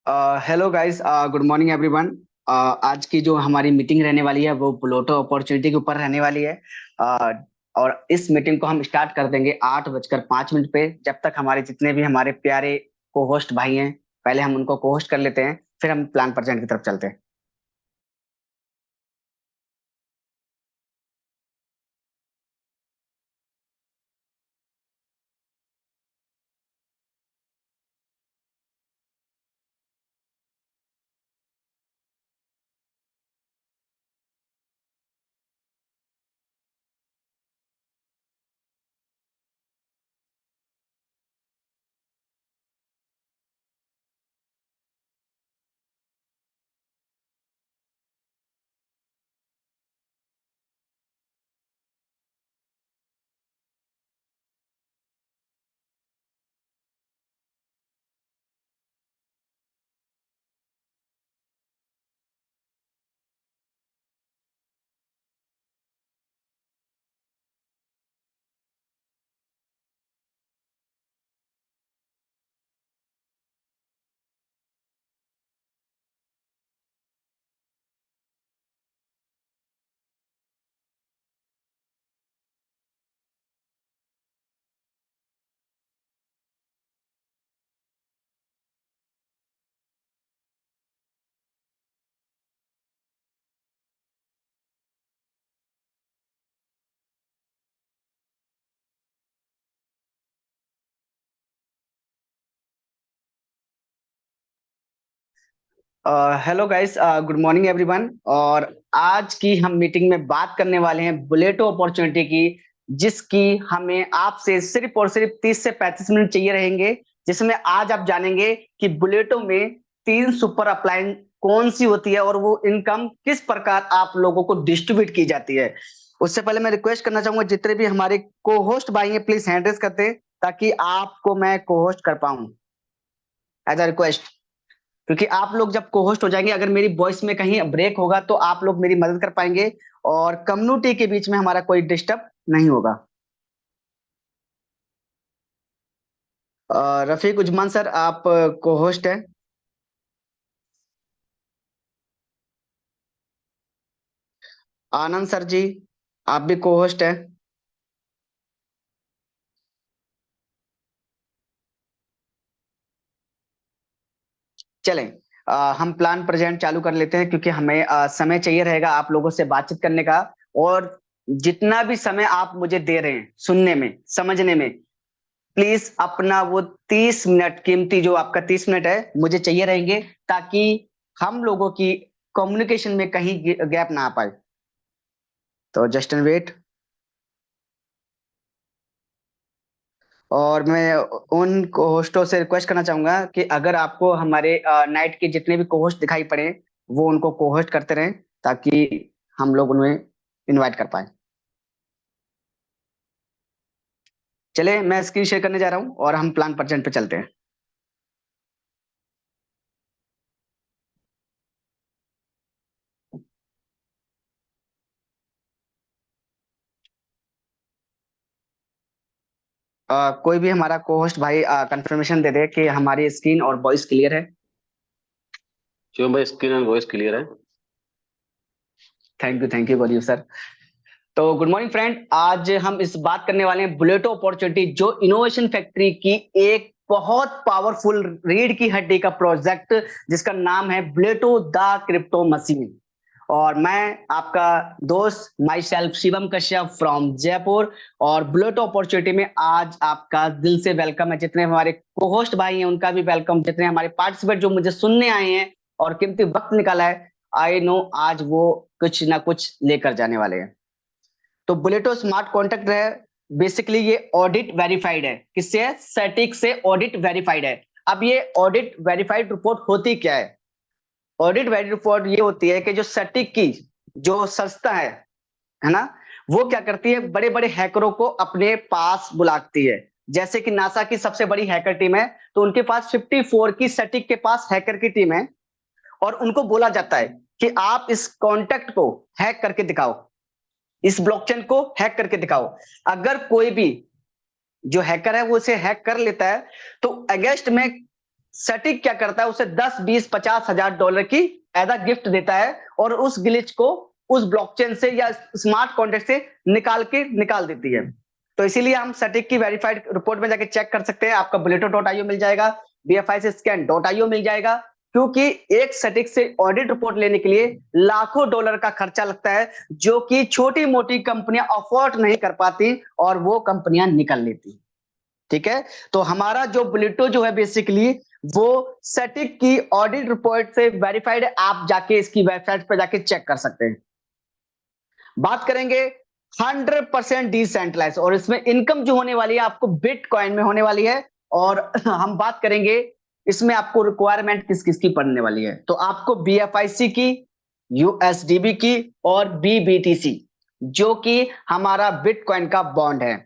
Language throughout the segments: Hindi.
Hello guys, good morning everyone. आज की जो हमारी मीटिंग रहने वाली है वो प्लूटो अपॉर्चुनिटी के ऊपर रहने वाली है। अ, और इस मीटिंग को हम स्टार्ट कर देंगे 8:05 पे। जब तक हमारे जितने भी हमारे प्यारे को होस्ट भाई हैं, पहले हम उनको को होस्ट कर लेते हैं, फिर हम प्लान प्रेजेंट की तरफ चलते हैं। Hello guys, good morning everyone. और आज की हम मीटिंग में बात करने वाले हैं बुलेटो अपॉर्चुनिटी की, जिसकी हमें आपसे सिर्फ और सिर्फ 30 से 35 मिनट चाहिए रहेंगे। जिसमें आज आप जानेंगे कि बुलेटो में 3 सुपर अपलाइन कौन सी होती है और वो इनकम किस प्रकार आप लोगों को डिस्ट्रीब्यूट की जाती है। उससे पहले मैं रिक्वेस्ट करना चाहूंगा, जितने भी हमारे को होस्ट भाई हैं प्लीज हैंड रेस करते हैं, ताकि आपको मैं को होस्ट कर पाऊं एज अ रिक्वेस्ट। क्योंकि आप लोग जब को होस्ट हो जाएंगे, अगर मेरी वॉइस में कहीं ब्रेक होगा तो आप लोग मेरी मदद कर पाएंगे और कम्युनिटी के बीच में हमारा कोई डिस्टर्ब नहीं होगा। रफीक उजमान सर, आप को होस्ट हैं। आनंद सर जी, आप भी को होस्ट हैं। चलें, हम प्लान प्रेजेंट चालू कर लेते हैं, क्योंकि हमें समय चाहिए रहेगा आप लोगों से बातचीत करने का। और जितना भी समय आप मुझे दे रहे हैं सुनने में, समझने में, प्लीज अपना वो 30 मिनट कीमती, जो आपका 30 मिनट है, मुझे चाहिए रहेंगे, ताकि हम लोगों की कम्युनिकेशन में कहीं गैप ना आ पाए। तो जस्ट एंड वेट। और मैं उन होस्टों से रिक्वेस्ट करना चाहूंगा कि अगर आपको हमारे नाइट के जितने भी को होस्ट दिखाई पड़े, वो उनको को होस्ट करते रहें, ताकि हम लोग उन्हें इनवाइट कर पाए। चले, मैं स्क्रीन शेयर करने जा रहा हूँ और हम प्लान परसेंट पे चलते हैं। कोई भी हमारा को होस्ट भाई कंफर्मेशन दे दे कि हमारी स्क्रीन और वॉइस क्लियर है। क्यों भाई, स्क्रीन एंड वॉइस क्लियर है। Thank you Gauri sir. तो गुड मॉर्निंग फ्रेंड, आज हम इस बात करने वाले हैं बुलेटो अपॉर्चुनिटी, जो इनोवेशन फैक्ट्री की एक बहुत पावरफुल रीढ़ की हड्डी का प्रोजेक्ट, जिसका नाम है बुलेटो द क्रिप्टो मशीन। और मैं आपका दोस्त, my self Shivam Kashyap from Jaipur. और बुलेटो अपॉर्चुनिटी में आज आपका दिल से वेलकम है। जितने हमारे को होस्ट भाई हैं उनका भी वेलकम, जितने हमारे पार्टिसिपेट जो मुझे सुनने आए हैं और कीमती वक्त निकाला है, आई नो आज वो कुछ ना कुछ लेकर जाने वाले हैं। तो बुलेटो स्मार्ट कॉन्ट्रैक्ट है, बेसिकली ये ऑडिट वेरीफाइड है। किससे है? सेटिक से ऑडिट वेरीफाइड है। अब ये ऑडिट वेरीफाइड रिपोर्ट होती क्या है? ऑडिट वेरीफाइड रिपोर्ट ये होती है कि जो सेटिक की जो संस्था है ना, वो क्या करती है, बड़े बड़े हैकरों को अपने पास बुलाती है। जैसे कि नासा की सबसे बड़ी हैकर टीम है, तो उनके पास 54 की सेटिक के पास हैकर की टीम है। और उनको बोला जाता है कि आप इस कॉन्टेक्ट को हैक करके दिखाओ, इस ब्लॉकचेन को हैक करके दिखाओ। अगर कोई भी जो हैकर है वो इसे हैक कर लेता है, तो अगेंस्ट में सटीक क्या करता है, उसे 10, 20, 50 हजार डॉलर की एज अ गिफ्ट देता है और उस ग्लिच को उस ब्लॉकचेन से या स्मार्ट कॉन्ट्रैक्ट से निकाल देती है। तो इसीलिए हम सटीक की वेरीफाइड रिपोर्ट में जाके चेक कर सकते हैं। आपका bulleto.io मिल जाएगा, BFICscan.io मिल जाएगा, क्योंकि एक सटीक से ऑडिट रिपोर्ट लेने के लिए लाखों डॉलर का खर्चा लगता है, जो कि छोटी मोटी कंपनियां अफोर्ड नहीं कर पाती और वो कंपनियां निकल लेती। ठीक है, तो हमारा जो बुलेटो जो है बेसिकली वो सटीक की ऑडिट रिपोर्ट से वेरीफाइड है। आप जाके इसकी वेबसाइट पर जाके चेक कर सकते हैं। बात करेंगे 100% डिसेंट्रलाइज, और इसमें इनकम जो होने वाली है आपको बिटकॉइन में होने वाली है। और हम बात करेंगे इसमें आपको रिक्वायरमेंट किस किस की पड़ने वाली है। तो आपको BFIC की, USDB की और BBTC, जो कि हमारा बिटकॉइन का बॉन्ड है।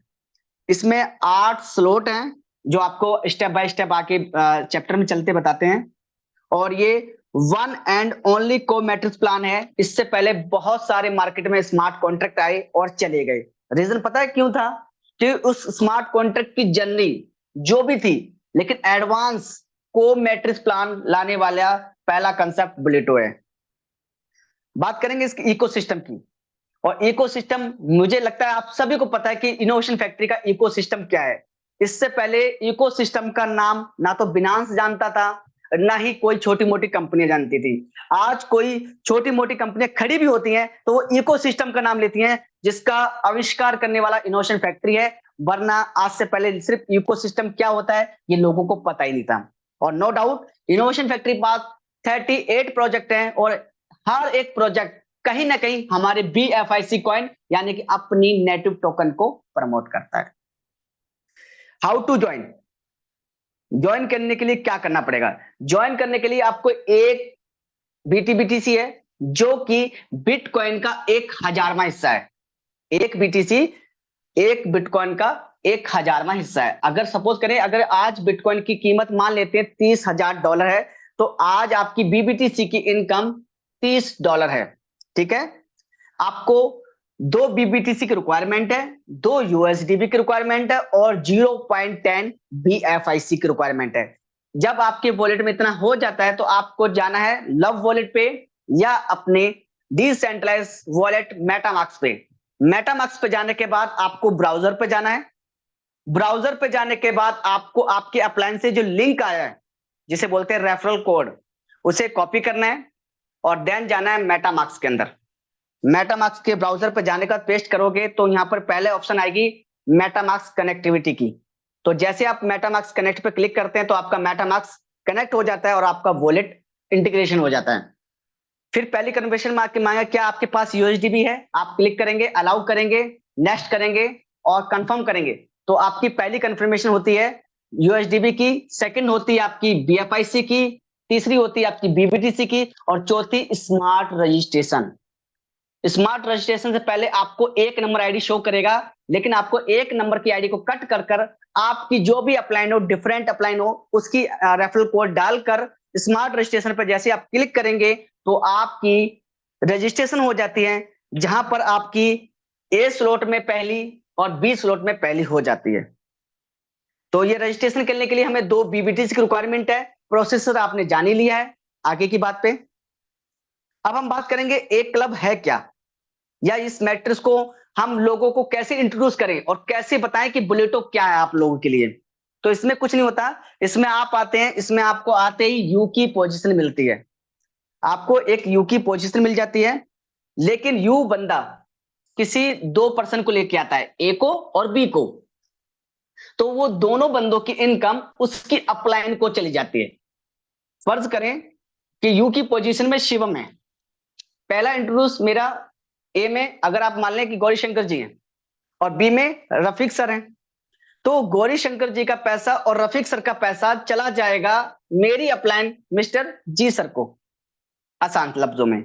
इसमें 8 स्लॉट हैं जो आपको स्टेप बाय स्टेप आके चैप्टर में चलते बताते हैं। और ये वन एंड ओनली को मैट्रिक्स प्लान है। इससे पहले बहुत सारे मार्केट में स्मार्ट कॉन्ट्रैक्ट आए और चले गए। रीजन पता है क्यों था? कि उस स्मार्ट कॉन्ट्रैक्ट की जर्नी जो भी थी, लेकिन एडवांस को मैट्रिक्स प्लान लाने वाला पहला कंसेप्ट बुलेटो है। बात करेंगे इसके इकोसिस्टम की। और इकोसिस्टम, मुझे लगता है आप सभी को पता है कि इनोवेशन फैक्ट्री का इकोसिस्टम क्या है। इससे पहले इकोसिस्टम का नाम ना तो बिनांस जानता था, ना ही कोई छोटी मोटी कंपनियां जानती थी। आज कोई छोटी मोटी कंपनियां खड़ी भी होती हैं तो वो इकोसिस्टम का नाम लेती हैं, जिसका आविष्कार करने वाला इनोवेशन फैक्ट्री है। वरना आज से पहले सिर्फ इकोसिस्टम क्या होता है ये लोगों को पता ही नहीं था। और नो डाउट इनोवेशन फैक्ट्री पास 38 प्रोजेक्ट हैं, और हर एक प्रोजेक्ट कहीं ना कहीं हमारे BFIC कॉइन यानी कि अपनी नेटिव टोकन को प्रमोट करता है। हाउ टू ज्वाइन करने के लिए क्या करना पड़ेगा? ज्वाइन करने के लिए आपको एक BTBTC है जो कि बिटकॉइन का 1000वां हिस्सा है। एक BTC एक बिटकॉइन का 1000वां हिस्सा है। अगर सपोज करें, अगर आज बिटकॉइन की कीमत मान लेते हैं $30,000 है, तो आज आपकी BBTC की इनकम $30 है। ठीक है, आपको 2 BBTC की रिक्वायरमेंट है, 2 USDB की रिक्वायरमेंट है और 0.10 BFIC की रिक्वायरमेंट है। जब आपके वॉलेट में इतना हो जाता है तो आपको जाना है लव वॉलेट पे या अपने डिसेंट्रलाइज वॉलेट मेटामास्क पे। मेटामास्क पे जाने के बाद आपको ब्राउजर पे जाना है। ब्राउजर पे जाने के बाद आपको आपके अप्लायंस से जो लिंक आया है, जिसे बोलते हैं रेफरल कोड, उसे कॉपी करना है और देन जाना है मेटामास्क के अंदर। मेटामास्क के ब्राउजर पर जाने का पेस्ट करोगे तो यहां पर पहले ऑप्शन आएगी मेटामास्क कनेक्टिविटी की। तो जैसे आप मेटामास्क कनेक्ट पे क्लिक करते हैं तो आपका मेटामास्क कनेक्ट हो जाता है और आपका वॉलेट इंटीग्रेशन हो जाता है। फिर पहली कन्फर्मेशन मांगा क्या आपके पास USDB है? आप क्लिक करेंगे, अलाउ करेंगे, नेक्स्ट करेंगे और कंफर्म करेंगे तो आपकी पहली कंफर्मेशन होती है USDB की, सेकंड होती है आपकी BFIC की, तीसरी होती है आपकी BBTC की और चौथी स्मार्ट रजिस्ट्रेशन। स्मार्ट रजिस्ट्रेशन से पहले आपको एक नंबर आईडी शो करेगा, लेकिन आपको एक नंबर की आईडी को कट कर कर आपकी जो भी अपलाइन हो, डिफरेंट अपलाइन हो, उसकी रेफरल कोड डालकर स्मार्ट रजिस्ट्रेशन पर जैसे आप क्लिक करेंगे तो आपकी रजिस्ट्रेशन हो जाती है, जहां पर आपकी A स्लॉट में पहली और B स्लॉट में पहली हो जाती है। तो ये रजिस्ट्रेशन करने के लिए हमें 2 BBTC की रिक्वायरमेंट है। प्रोसेसर आपने जान ही लिया है, आगे की बात पे अब हम बात करेंगे एक क्लब है क्या, या इस मैट्रिक्स को हम लोगों को कैसे इंट्रोड्यूस करें और कैसे बताएं कि बुलेटो क्या है आप लोगों के लिए। तो इसमें कुछ नहीं होता, इसमें आप आते हैं, इसमें आपको आते ही यू की पोजीशन मिलती है। आपको एक यू की पोजीशन मिल जाती है, लेकिन यू बंदा किसी 2 पर्सन को लेके आता है, ए को और बी को। तो वो दोनों बंदों की इनकम उसकी अपलाइन को चली जाती है। फर्ज करें कि यू की पोजीशन में शिवम है, पहला इंट्रोड्यूस मेरा ए में अगर आप मान लें कि गौरी शंकर जी हैं और बी में रफीक सर हैं, तो गौरी शंकर जी का पैसा और रफीक सर का पैसा चला जाएगा मेरी अपलाइन मिस्टर जी सर को, आसान लफ्जों में।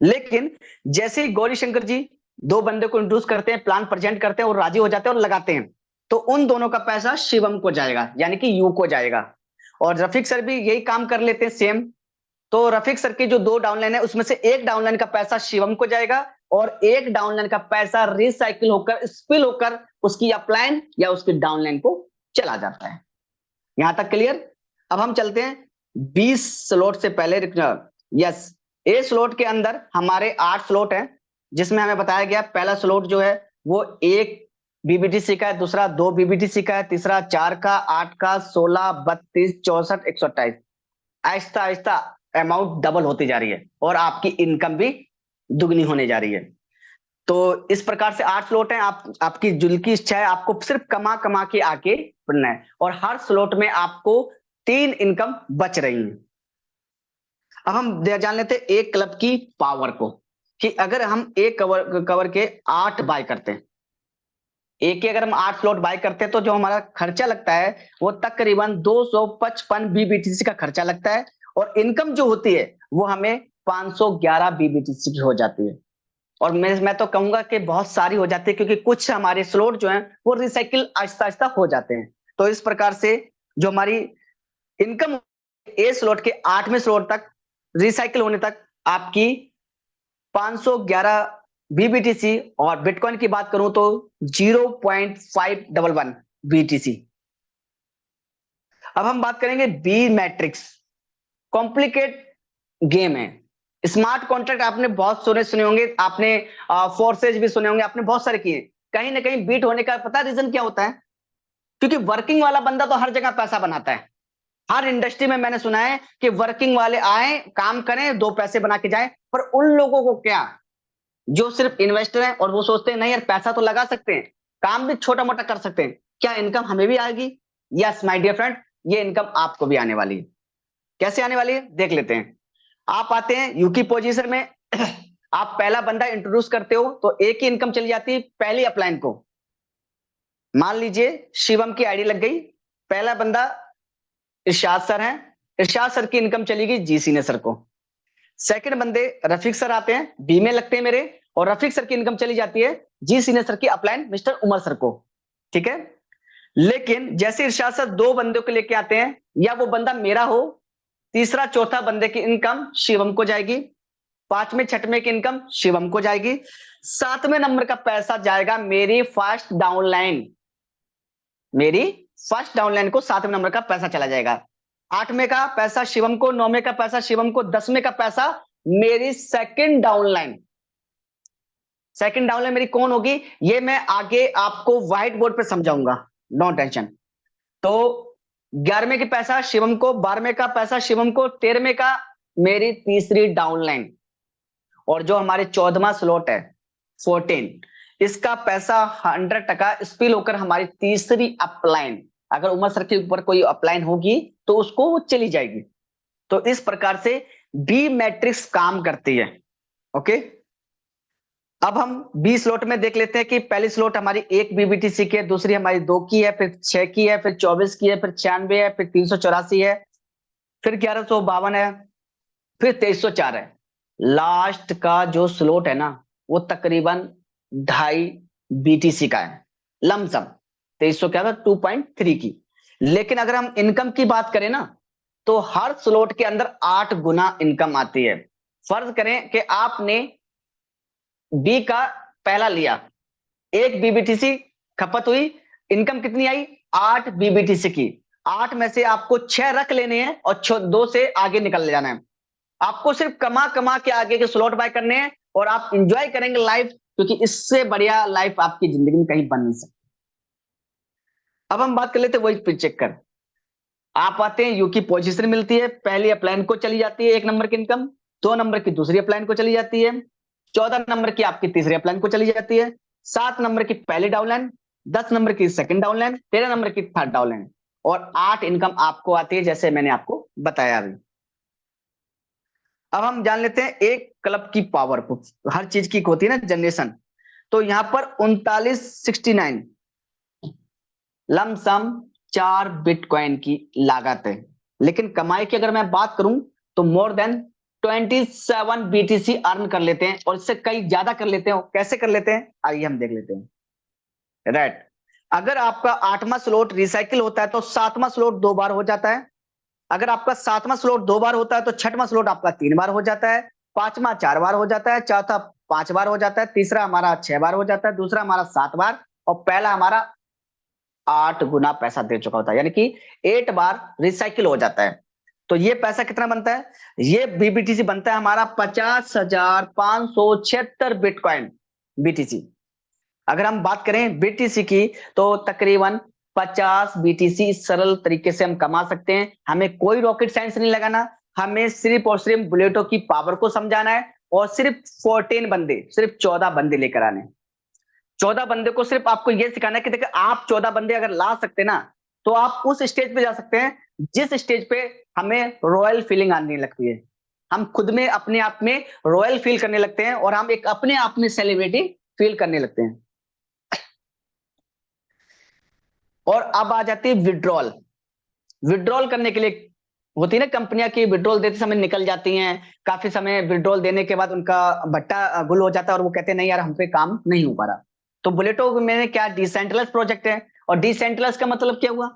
लेकिन जैसे ही गौरी शंकर जी 2 बंदे को इंट्रोड्यूस करते हैं, प्लान प्रेजेंट करते हैं और राजी हो जाते हैं और लगाते हैं, तो उन दोनों का पैसा शिवम को जाएगा, यानी कि यू को जाएगा। और रफीक सर भी यही काम कर लेते हैं सेम। तो रफीक सर की जो 2 डाउनलाइन है उसमें से एक डाउनलाइन का पैसा शिवम को जाएगा और एक डाउनलाइन का पैसा रिसाइकिल होकर, स्पिल होकर उसकी अपलाइन या उसकी डाउनलाइन को चला जाता है। यहां तक क्लियर? अब हम चलते हैं 20 स्लॉट से पहले। यस, ए स्लॉट के अंदर हमारे 8 स्लॉट हैं, जिसमें हमें बताया गया पहला स्लॉट जो है वो 1 बीबीटीसी का है, दूसरा 2 बीबीटीसी का है, तीसरा 4 का, 8 का, 16, 32, 64, 128। आहिस्ता आहिस्ता अमाउंट डबल होती जा रही है और आपकी इनकम भी दुगनी होने जा रही है। तो इस प्रकार से 8 स्लॉट हैं। आपकी दिल की इच्छा है आपको सिर्फ कमा कमा के आके बढ़ना है, और हर स्लॉट में आपको 3 इनकम बच रही है। अब हम जान लेते हैं एक क्लब की पावर को, कि अगर हम एक कवर के 8 बाय करते हैं, एक के अगर हम 8 स्लॉट बाय करते हैं, तो जो हमारा खर्चा लगता है वो तकरीबन 255 बीबीटीसी का खर्चा लगता है, और इनकम जो होती है वो हमें 511 बीबीटीसी की हो जाती है। और मैं तो कहूंगा कि बहुत सारी हो जाती है, क्योंकि कुछ हमारे स्लॉट जो हैं वो रिसाइकिल आहिस्ता आहिस्ता हो जाते हैं। तो इस प्रकार से जो हमारी इनकम ए स्लॉट के 8वें स्लॉट तक रिसाइकिल होने तक आपकी 511 बीबीटीसी, और बिटकॉइन की बात करूं तो 0.511 बीटीसी। अब हम बात करेंगे बी मैट्रिक्स। कॉम्प्लिकेट गेम है। स्मार्ट कॉन्ट्रैक्ट आपने बहुत सुने होंगे, आपने फोर्सेज भी सुने होंगे, आपने बहुत सारे किए। कहीं ना कहीं बीट होने का पता रीजन क्या होता है? क्योंकि वर्किंग वाला बंदा तो हर जगह पैसा बनाता है। हर इंडस्ट्री में मैंने सुना है कि वर्किंग वाले आए, काम करें, 2 पैसे बना के जाएं, पर उन लोगों को क्या, जो सिर्फ इन्वेस्टर हैं और वो सोचते हैं नहीं यार पैसा तो लगा सकते हैं, काम भी छोटा मोटा कर सकते हैं, क्या इनकम हमें भी आएगी? यस माय डियर फ्रेंड, ये इनकम आपको भी आने वाली है। कैसे आने वाली है देख लेते हैं। आप आते हैं यू की पोजीशन में, आप पहला बंदा इंट्रोड्यूस करते हो तो एक ही इनकम चली जाती है पहली अपलाइन को। मान लीजिए शिवम की आईडी लग गई, पहला बंदा इरशाद सर है, इरशाद सर की इनकम चलेगी जी सीने सर को। सेकंड बंदे रफीक सर आते हैं, बी में लगते हैं मेरे, और रफीक सर की इनकम चली जाती है जी सीने सर की अपलाइन मिस्टर उमर सर को। ठीक है, लेकिन जैसे इरशाद सर 2 बंदों को लेके आते हैं, या वो बंदा मेरा हो, तीसरा चौथा बंदे की इनकम शिवम को जाएगी, 5वें 6वें की इनकम शिवम को जाएगी, 7वें नंबर का पैसा जाएगा मेरी फर्स्ट डाउनलाइन, मेरी फर्स्ट डाउनलाइन को 7वें नंबर का पैसा चला जाएगा। 8वें का पैसा शिवम को, 9वें का पैसा शिवम को, 10वें का पैसा मेरी सेकंड डाउनलाइन। सेकंड डाउनलाइन मेरी कौन होगी ये मैं आगे आपको व्हाइट बोर्ड पे समझाऊंगा, नो टेंशन। तो 11वें की पैसा शिवम को, 12वें का पैसा शिवम को, 13वें का मेरी तीसरी डाउनलाइन, और जो हमारे 14वां स्लॉट है 14, इसका पैसा 100% स्पिल होकर हमारी तीसरी अपलाइन, अगर उमर सर के ऊपर कोई अपलाइन होगी तो उसको वो चली जाएगी। तो इस प्रकार से बी मैट्रिक्स काम करती है। ओके, अब हम 20 स्लॉट में देख लेते हैं कि पहली स्लॉट हमारी 1 बीबीटीसी की है, दूसरी हमारी 2 की है, फिर 6 की है, फिर 24 की है, फिर 96 है, फिर 384 है, फिर 1152 है, फिर 2304 है। लास्ट का जो स्लॉट है ना वो तकरीबन 2.5 बीटीसी का है, लमसम 2300 क्या था 2.3 की। लेकिन अगर हम इनकम की बात करें ना, तो हर स्लॉट के अंदर 8 गुना इनकम आती है। फर्ज करें कि आपने बी का पहला लिया, 1 बीबीटीसी खपत हुई, इनकम कितनी आई 8 बीबीटीसी की। 8 में से आपको 6 रख लेने हैं और 2 से आगे निकल ले जाना है। आपको सिर्फ कमा कमा के आगे के स्लॉट बाय करने हैं, और आप इंजॉय करेंगे लाइफ, क्योंकि इससे बढ़िया लाइफ आपकी जिंदगी में कहीं बन नहीं सकती। अब हम बात कर लेते हैं वही चेक कर। आप आते हैं यू की पोजीशन मिलती है, पहली अपलाइन को चली जाती है 1 नंबर की इनकम, 2 नंबर की दूसरी अपलाइन को चली जाती है, 14 नंबर की आपकी तीसरी अपलाइन को चली जाती है, 7 नंबर की पहली डाउनलाइन, 10 नंबर की सेकंड डाउनलाइन, 13 नंबर की थर्ड डाउनलाइन, और 8 इनकम आपको आती है जैसे मैंने आपको बताया अभी। अब हम जान लेते हैं एक क्लब की पावर को। हर चीज की होती है ना जनरेशन, तो यहां पर 3969 लमसम 4 बिटकॉइन की लागत है। लेकिन कमाई की अगर मैं बात करूं तो मोर देन 27 बीटीसी अर्न कर लेते हैं, और इससे कई ज्यादा कर लेते हैं। कैसे कर लेते हैं आइए हम देख लेते हैं। राइट, अगर आपका 8वां स्लॉट रिसाइकिल होता है तो 7वां स्लॉट 2 बार हो जाता है। अगर आपका 7वां स्लॉट 2 बार होता है तो 6वां स्लॉट आपका 3 बार हो जाता है, 5वां 4 बार हो जाता है, चौथा 5 बार हो जाता है, तीसरा हमारा 6 बार हो जाता है, दूसरा हमारा 7 बार, और पहला हमारा 8 गुना पैसा दे चुका होता है, यानी कि 8 बार रिसाइकिल हो जाता है। तो ये पैसा कितना बनता है, ये बीबीटीसी बनता है हमारा 50,576 बिटकॉइन बीटीसी। अगर हम बात करें बीटीसी की तो तकरीबन 50 बीटीसी सरल तरीके से हम कमा सकते हैं। हमें कोई रॉकेट साइंस नहीं लगाना, हमें सिर्फ और सिर्फ बुलेटो की पावर को समझाना है और सिर्फ 14 बंदे लेकर आने। 14 बंदे को सिर्फ आपको यह सिखाना है कि देखिए आप 14 बंदे अगर ला सकते ना तो आप उस स्टेज पे जा सकते हैं जिस स्टेज पे हमें रॉयल फीलिंग आने लगती है। हम खुद में अपने आप में रॉयल फील करने लगते हैं और हम एक अपने आप में सेलिब्रिटी फील करने लगते हैं। और अब आ जाती है विड्रॉल। विड्रॉल करने के लिए होती है ना, कंपनियां की विड्रॉल देते समय निकल जाती हैं, काफी समय विड्रॉल देने के बाद उनका भट्टा गुल हो जाता है और वो कहते हैं नहीं यार हम पे काम नहीं हो पा रहा। तो बुलेटो में क्या डिसेंट्रलाइज प्रोजेक्ट है, और डिसेंट्रलाइज का मतलब क्या हुआ,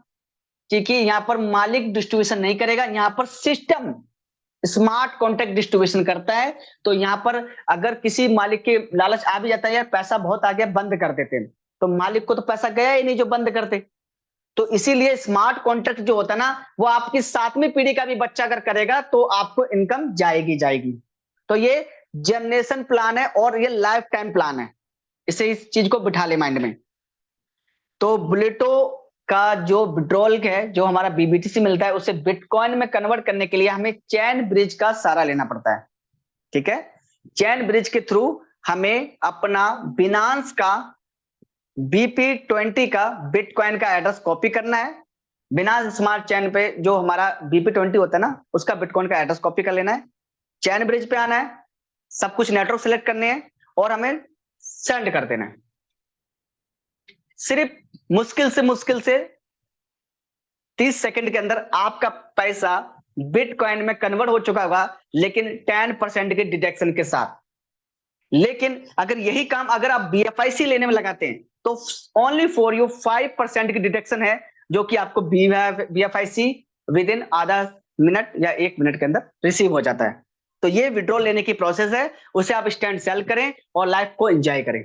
क्योंकि यहाँ पर मालिक डिस्ट्रीब्यूशन नहीं करेगा, यहाँ पर सिस्टम स्मार्ट कॉन्ट्रैक्ट डिस्ट्रीब्यूशन करता है। तो यहाँ पर अगर किसी मालिक के लालच आ भी जाता है यार पैसा बहुत आ गया बंद कर देते हैं, तो मालिक को तो पैसा गया ही नहीं जो बंद करते। तो इसीलिए स्मार्ट कॉन्ट्रैक्ट जो होता है ना वो आपकी 7वीं पीढ़ी का भी बच्चा अगर करेगा तो आपको इनकम जाएगी जाएगी। तो ये जनरेशन प्लान है और ये लाइफ टाइम प्लान है, इसे इस चीज को बिठा ले माइंड में। तो बुलेटो का जो विड्रॉल है, जो हमारा बीबीटीसी मिलता है उसे बिटकॉइन में कन्वर्ट करने के लिए हमें चैन ब्रिज का सहारा लेना पड़ता है। ठीक है, चैन ब्रिज के थ्रू हमें अपना बिनांस का BP20 का बिटकॉइन का एड्रेस कॉपी करना है। बिनांस स्मार्ट चैन पे जो हमारा BP20 होता है ना उसका बिटकॉइन का एड्रेस कॉपी कर लेना है, चैन ब्रिज पे आना है, सब कुछ नेटवर्क सिलेक्ट करने हैं और हमें सेंड कर देना है। सिर्फ मुश्किल से 30 सेकंड के अंदर आपका पैसा बिटकॉइन में कन्वर्ट हो चुका होगा, लेकिन 10% के डिडक्शन के साथ। लेकिन अगर यही काम अगर आप BFIC लेने में लगाते हैं तो ओनली फॉर यू 5% की डिडक्शन है, जो कि आपको BFIC विद इन आधा मिनट या 1 मिनट के अंदर रिसीव हो जाता है। तो ये विड्रॉल लेने की प्रोसेस है, उसे आप स्टैंड सेल करें और लाइफ को एंजॉय करें।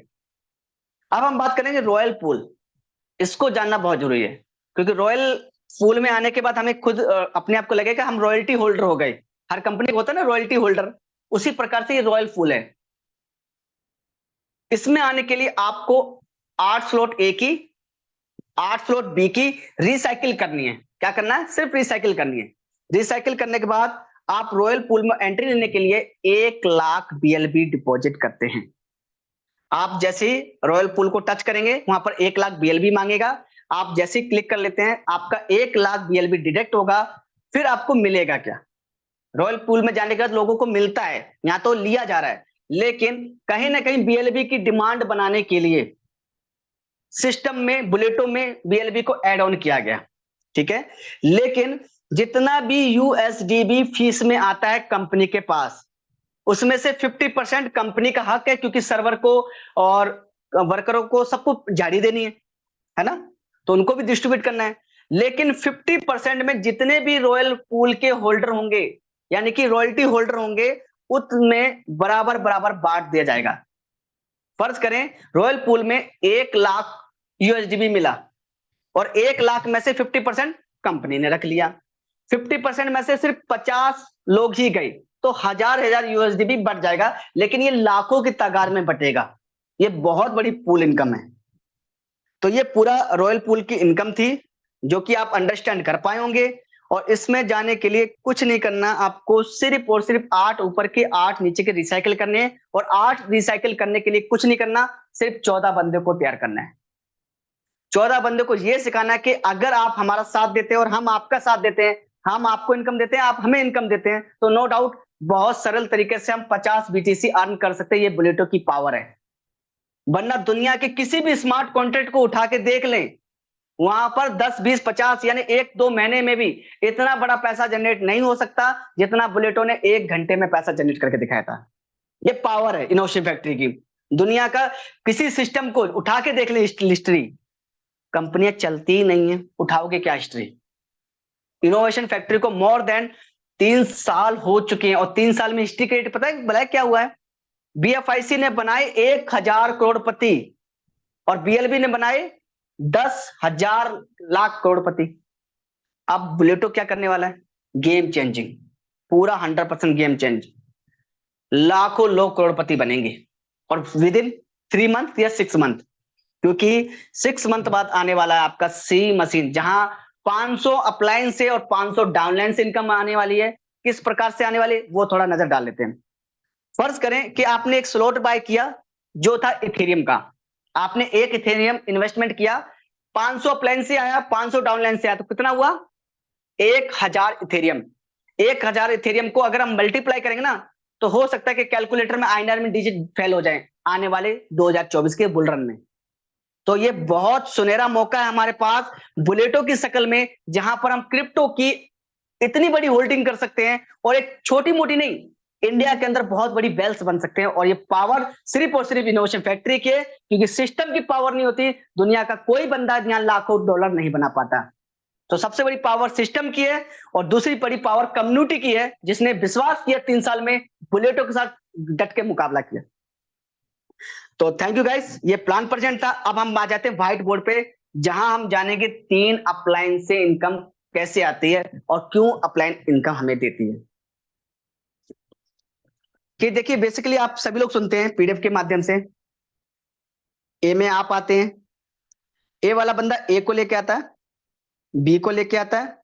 अब हम बात करेंगे रॉयल पूल। इसको जानना बहुत जरूरी है, क्योंकि रॉयल पूल में आने के बाद हमें खुद अपने आप को लगेगा हम रॉयल्टी होल्डर हो गए। हर कंपनी को होता है ना रॉयल्टी होल्डर, उसी प्रकार से ये रॉयल पूल है। इसमें आने के लिए आपको 8 स्लॉट A की 8 स्लॉट B की रिसाइकिल करनी है। क्या करना है, सिर्फ रिसाइकिल करनी है। रिसाइकिल करने के बाद आप रॉयल पूल में एंट्री लेने के लिए 1 लाख BLB डिपॉजिट करते हैं। आप जैसे ही रॉयल पूल को टच करेंगे वहां पर 1 लाख BLB मांगेगा। आप जैसे ही क्लिक कर लेते हैं आपका 1 लाख BLB डिडक्ट होगा। फिर आपको मिलेगा क्या, रॉयल पूल में जाने के बाद लोगों को मिलता है, यहाँ तो लिया जा रहा है, लेकिन कहीं ना कहीं BLB की डिमांड बनाने के लिए सिस्टम में बुलेटो में BLB को ऐड ऑन किया गया। ठीक है, लेकिन जितना भी USDB फीस में आता है कंपनी के पास, उसमें से 50% कंपनी का हक है, क्योंकि सर्वर को और वर्करों को सबको झाड़ी देनी है ना, तो उनको भी डिस्ट्रीब्यूट करना है। लेकिन 50% में जितने भी रॉयल पूल के होल्डर होंगे, यानी कि रॉयल्टी होल्डर होंगे, उसमें बराबर बराबर बांट दिया जाएगा। फर्ज करें रॉयल पूल में 1 लाख USDB मिला और 1 लाख में से 50% कंपनी ने रख लिया, 50% में से सिर्फ 50 लोग ही गए, तो हजार USDB बढ़ जाएगा, लेकिन ये लाखों की तादाद में बटेगा। ये बहुत बड़ी पूल इनकम है। तो ये पूरा रॉयल पूल की इनकम थी, जो कि आप अंडरस्टैंड कर पाए होंगे। और इसमें जाने के लिए कुछ नहीं करना, आपको सिर्फ और सिर्फ 8 ऊपर के 8 नीचे के रिसाइकिल करने हैं, और 8 रिसाइकिल करने के लिए कुछ नहीं करना, सिर्फ 14 बंदे को तैयार करना है। 14 बंदे को यह सिखाना है कि अगर आप हमारा साथ देते हैं और हम आपका साथ देते हैं, हम आपको इनकम देते हैं, आप हमें इनकम देते हैं, तो नो डाउट बहुत सरल तरीके से हम 50 BTC अर्न कर सकते हैं। ये बुलेटो की पावर है। वरना दुनिया के किसी भी स्मार्ट कॉन्ट्रैक्ट को उठा के देख लें, वहां पर 10, 20, 50 यानी 1-2 महीने में भी इतना बड़ा पैसा जनरेट नहीं हो सकता जितना बुलेटो ने 1 घंटे में पैसा जनरेट करके दिखाया था। ये पावर है इनोवेशन फैक्ट्री की। दुनिया का किसी सिस्टम को उठा के देख ले हिस्ट्री, कंपनियां चलती ही नहीं है, उठाओगे क्या हिस्ट्री। इनोवेशन फैक्ट्री को मोर देन 3 साल हो चुके हैं, और 3 साल में हिस्ट्री क्रिएट पता है भला क्या हुआ है। BFIC ने बनाए 1000 करोड़पति और BLB ने बनाए 10,000 लाख करोड़पति। अब बुलेटो क्या करने वाला है? गेम चेंजिंग, पूरा 100% गेम चेंज। लाखों लोग करोड़पति बनेंगे और विद इन 3 मंथ या 6 मंथ, क्योंकि 6 मंथ बाद आने वाला है आपका सी मशीन, जहां 500 अपलाइन से और 500 डाउनलाइन से इनकम आने वाली है। किस प्रकार से आने वाली है वो थोड़ा नजर डाल लेते हैं। फर्ज करें कि आपने एक स्लॉट बाय किया जो था इथेरियम का। आपने एक इथेरियम इन्वेस्टमेंट किया, 500 अपलाइन से आया, 500 डाउनलाइन से आया, तो कितना हुआ? 1000 इथेरियम। 1000 इथेरियम को अगर हम मल्टीप्लाई करेंगे ना, तो हो सकता है कि कैलकुलेटर में आइनर में डिजिट फेल हो जाए आने वाले 2024 के बुल रन में। तो ये बहुत सुनहरा मौका है हमारे पास बुलेटो की शक्ल में, जहां पर हम क्रिप्टो की इतनी बड़ी होल्डिंग कर सकते हैं, और एक छोटी मोटी नहीं, इंडिया के अंदर बहुत बड़ी वेल्थ बन सकते हैं। और ये पावर सिर्फ और सिर्फ इनोवेशन फैक्ट्री के, क्योंकि सिस्टम की पावर नहीं होती, दुनिया का कोई बंदा यहाँ लाखों डॉलर नहीं बना पाता। तो सबसे बड़ी पावर सिस्टम की है, और दूसरी बड़ी पावर कम्युनिटी की है, जिसने विश्वास किया 3 साल में बुलेटो के साथ डट के मुकाबला किया। तो थैंक यू गाइस, ये प्लान प्रेजेंट था। अब हम आ जाते हैं व्हाइट बोर्ड पे, जहां हम जानेंगे 3 अपलाइन से इनकम कैसे आती है और क्यों अपलाइन इनकम हमें देती है। कि देखिए, बेसिकली आप सभी लोग सुनते हैं पीडीएफ के माध्यम से, ए में आप आते हैं, ए वाला बंदा ए को लेके आता है, बी को लेके आता है,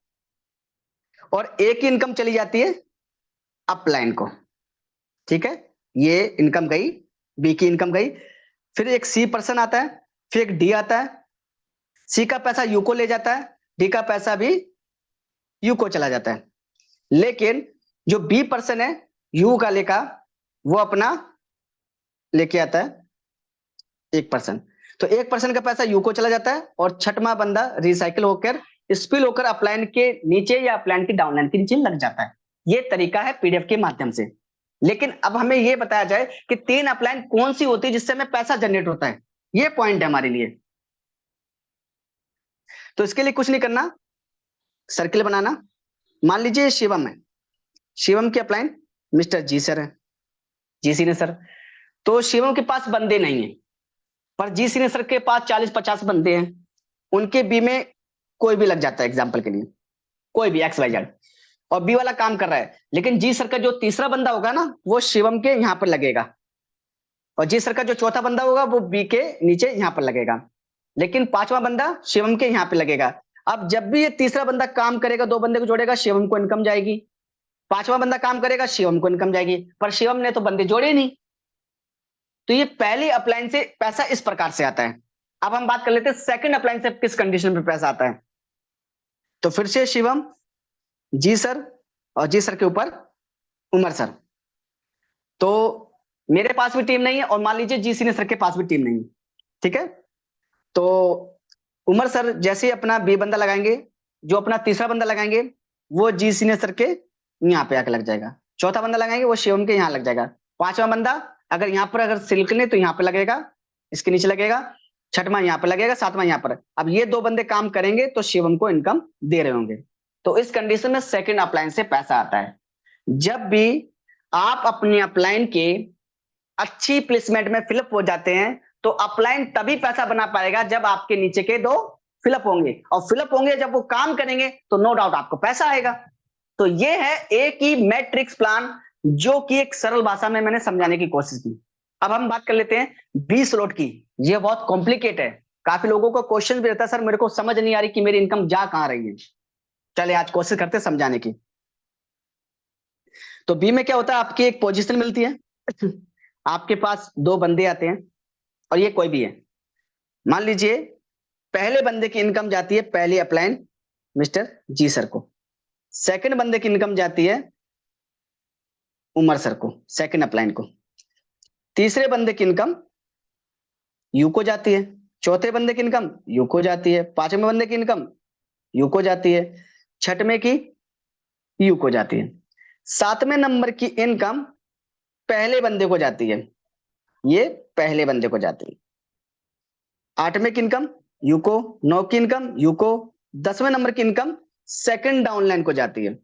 और ए की इनकम चली जाती है अपलाइन को। ठीक है, ये इनकम गई, बी की इनकम गई। फिर एक सी पर्सन आता है, फिर एक डी आता है, सी का पैसा यू को ले जाता है, डी का पैसा भी यू को चला जाता है। लेकिन जो बी पर्सन है यू का लेका, वो अपना लेके आता है 1%। तो 1% का पैसा यू को चला जाता है, और छठवां बंदा रिसाइकिल होकर स्पिल होकर अपलाइन के नीचे या अपलाइन की डाउनलाइन के नीचे लग जाता है। ये तरीका है पीडीएफ के माध्यम से। लेकिन अब हमें यह बताया जाए कि 3 अपलाइन कौन सी होती है जिससे हमें पैसा जनरेट होता है। ये पॉइंट है हमारे लिए। तो इसके लिए कुछ नहीं करना, सर्किल बनाना। मान लीजिए शिवम है, शिवम की अपलाइन मिस्टर जी सर है, जी सीने सर। तो शिवम के पास बंदे नहीं है, पर जी सीने सर के पास 40-50 बंदे हैं। उनके बी में कोई भी लग जाता है, एग्जाम्पल के लिए कोई भी XYZ, और बी वाला काम कर रहा है। लेकिन जी सर का जो तीसरा बंदा होगा ना, वो शिवम के यहां पर लगेगा, और जी सर का जो चौथा बंदा होगा वो बी के नीचे यहां पर लगेगा। लेकिन 5वां बंदा शिवम के यहां पर लगेगा। अब जब भी ये तीसरा बंदा काम करेगा, 2 बंदे को जोड़ेगा, शिवम को इनकम जाएगी। 5वां बंदा काम करेगा, शिवम को इनकम जाएगी। पर शिवम ने तो बंदे जोड़े नहीं। तो ये पहली अपलाइन से पैसा इस प्रकार से आता है। अब हम बात कर लेते हैं सेकंड अपलाइन से किस कंडीशन पे पैसा आता है। तो फिर से शिवम, जी सर, और जी सर के ऊपर उमर सर। तो मेरे पास भी टीम नहीं है, और मान लीजिए जी सीने सर के पास भी टीम नहीं है। ठीक है, तो उमर सर जैसे ही अपना बी बंदा लगाएंगे, जो अपना तीसरा बंदा लगाएंगे वो जी सीने सर के यहाँ पे आके लग जाएगा। चौथा बंदा लगाएंगे वो शिवम के यहाँ लग जाएगा। 5वां बंदा अगर यहाँ पर अगर सिल्क ने तो यहाँ पे लगेगा, इसके नीचे लगेगा। 6वां यहाँ पे लगेगा, 7वां यहाँ पर। अब ये 2 बंदे काम करेंगे तो शिवम को इनकम दे रहे होंगे। तो इस कंडीशन में सेकंड अपलाइन से पैसा आता है। जब भी आप अपनी अपलाइन के अच्छी प्लेसमेंट में फिलअप हो जाते हैं, तो अपलाइन तभी पैसा बना पाएगा जब आपके नीचे के 2 फिलअप होंगे, और फिलअप होंगे जब वो काम करेंगे, तो नो डाउट आपको पैसा आएगा। तो ये है एक ही मैट्रिक्स प्लान, जो कि एक सरल भाषा में मैंने समझाने की कोशिश की। अब हम बात कर लेते हैं बी स्लॉट की। ये बहुत कॉम्प्लिकेट है, काफी लोगों को क्वेश्चन भी रहता है, सर मेरे को समझ नहीं आ रही कि मेरी इनकम जा कहां रही है। चले आज कोशिश करते हैं समझाने की। तो बी में क्या होता है, आपकी एक पोजीशन मिलती है, आपके पास 2 बंदे आते हैं, और ये कोई भी है। मान लीजिए पहले बंदे की इनकम जाती है पहली अपलाइन मिस्टर जी सर को, सेकंड बंदे की इनकम जाती है उमर सर को, सेकंड अपलाइन को। तीसरे बंदे की इनकम यू को जाती है, चौथे बंदे की इनकम यू को जाती है, 5वें बंदे की इनकम यू को जाती है, 6वें की यू को जाती है, 7वें नंबर की इनकम पहले बंदे को जाती है, ये पहले बंदे को जाती है। 8वें की इनकम यू को, 9 की इनकम यू को, 10वें नंबर की इनकम सेकंड डाउनलाइन को जाती है,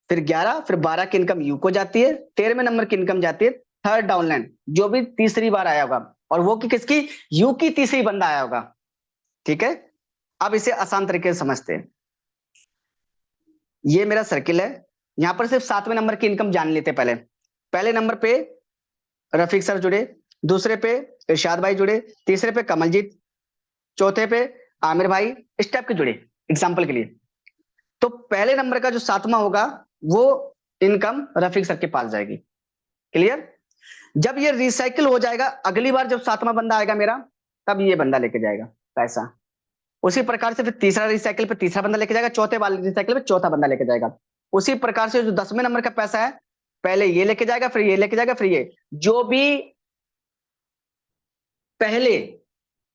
फिर 11 फिर 12 की इनकम यू को जाती है, 13वें नंबर की इनकम जाती है थर्ड डाउनलाइन, जो भी तीसरी बार आया होगा, और वो कि किसकी, यू की तीसरी बंदा आया होगा। ठीक है, अब इसे आसान तरीके से समझते हैं। ये मेरा सर्किल है, यहां पर सिर्फ 7वें नंबर की इनकम जान लेते हैं। पहले नंबर पे रफीक सर जुड़े, दूसरे पे इरशाद भाई जुड़े, तीसरे पे कमलजीत, चौथे पे आमिर भाई, इस टाइप के जुड़े एग्जाम्पल के लिए। तो पहले नंबर का जो 7वां होगा वो इनकम रफीक सर के पास जाएगी। क्लियर? जब ये रिसाइकिल हो जाएगा, अगली बार जब 7वां बंदा आएगा मेरा, तब ये बंदा लेके जाएगा पैसा। उसी प्रकार से फिर तीसरा रिसाइकिल पे तीसरा बंदा लेके जाएगा, चौथे वाले रिसाइकिल पे चौथा बंदा लेके जाएगा। उसी प्रकार से जो 10वें नंबर का पैसा है, पहले ये लेके जाएगा, फिर ये लेके जाएगा, फिर ये। जो भी पहले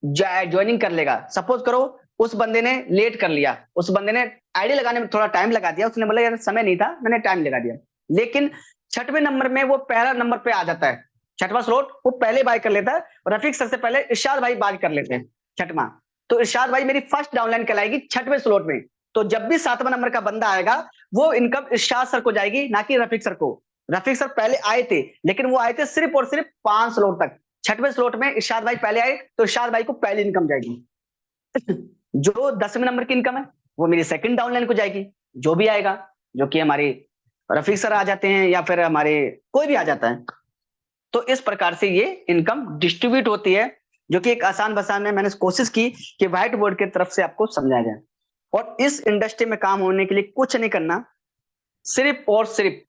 ज्वाइनिंग कर लेगा, सपोज करो उस बंदे ने लेट कर लिया, उस बंदे ने आईडी लगाने में थोड़ा टाइम लगा दिया, उसने बोला यार समय नहीं था, मैंने टाइम लगा दिया, लेकिन 6वें नंबर में वो पहला नंबर पे आ जाता है, 6वां स्लॉट वो पहले बाय कर लेता है, और रफीक सर से पहले इरशाद भाई बाय कर लेते हैं 6वां। तो इरशाद भाई मेरी फर्स्ट डाउनलाइन कहलाएगी 6वें स्लॉट में। तो जब भी 7वां नंबर का बंदा आएगा, वो इनकम इरशाद सर को जाएगी, ना कि रफीक सर को। रफीक सर पहले आए थे, लेकिन वो आए थे सिर्फ और सिर्फ 5 स्लॉट तक। 6वें स्लॉट में इरशाद भाई पहले आए, तो इरशाद भाई को पहली इनकम जाएगी। जो 10वें नंबर की इनकम है, वो मेरी सेकंड डाउनलाइन को जाएगी, जो भी आएगा, जो कि हमारे रफीक सर आ जाते हैं या फिर हमारे कोई भी आ जाता है। तो इस प्रकार से ये इनकम डिस्ट्रीब्यूट होती है, जो कि एक आसान भाषा में मैंने कोशिश की कि व्हाइट बोर्ड की तरफ से आपको समझाया जाए। और इस इंडस्ट्री में काम होने के लिए कुछ नहीं करना, सिर्फ और सिर्फ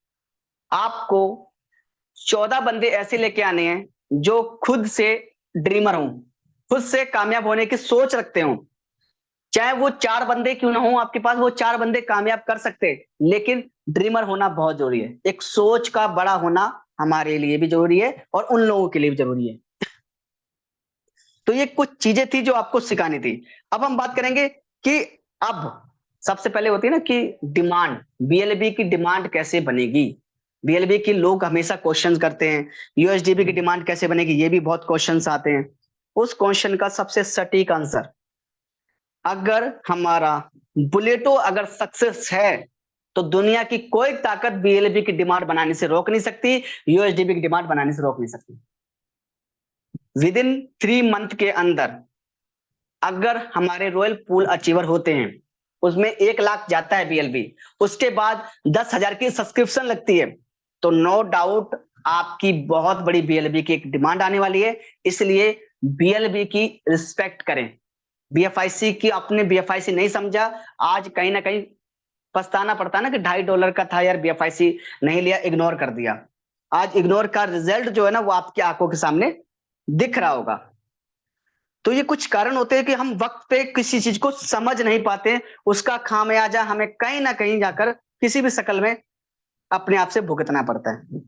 आपको 14 बंदे ऐसे लेके आने हैं जो खुद से ड्रीमर हों, खुद से कामयाब होने की सोच रखते हो। चाहे वो 4 बंदे क्यों ना हो आपके पास, वो 4 बंदे कामयाब कर सकते, लेकिन ड्रीमर होना बहुत जरूरी है। एक सोच का बड़ा होना हमारे लिए भी जरूरी है और उन लोगों के लिए भी जरूरी है। तो ये कुछ चीजें थी जो आपको सिखानी थी। अब हम बात करेंगे कि अब सबसे पहले होती है ना कि डिमांड, बीएलबी की डिमांड कैसे बनेगी। बीएलबी की लोग हमेशा क्वेश्चन करते हैं, यूएसडीबी की डिमांड कैसे बनेगी, ये भी बहुत क्वेश्चंस आते हैं। उस क्वेश्चन का सबसे सटीक आंसर, अगर हमारा बुलेटो अगर सक्सेस है, तो दुनिया की कोई ताकत बीएलबी की डिमांड बनाने से रोक नहीं सकती, यूएसडीबी की डिमांड बनाने से रोक नहीं सकती। विद इन 3 मंथ के अंदर अगर हमारे रॉयल पूल अचीवर होते हैं, उसमें 1 लाख जाता है बीएलबी, उसके बाद 10,000 की सब्सक्रिप्शन लगती है, तो नो डाउट आपकी बहुत बड़ी बीएलबी की एक डिमांड आने वाली है। इसलिए बीएलबी की रिस्पेक्ट करें। बीएफआईसी की अपने बीएफआईसी नहीं समझा, आज कहीं ना कहीं पछताना पड़ता ना कि $2.5 का था यार, बीएफआईसी नहीं लिया, इग्नोर कर दिया। आज इग्नोर का रिजल्ट जो है ना, वो आपकी आंखों के सामने दिख रहा होगा। तो ये कुछ कारण होते हैं कि हम वक्त पे किसी चीज को समझ नहीं पाते, उसका खामियाजा हमें कहीं ना कहीं जाकर किसी भी शक्ल में अपने आप से भुगतना पड़ता है।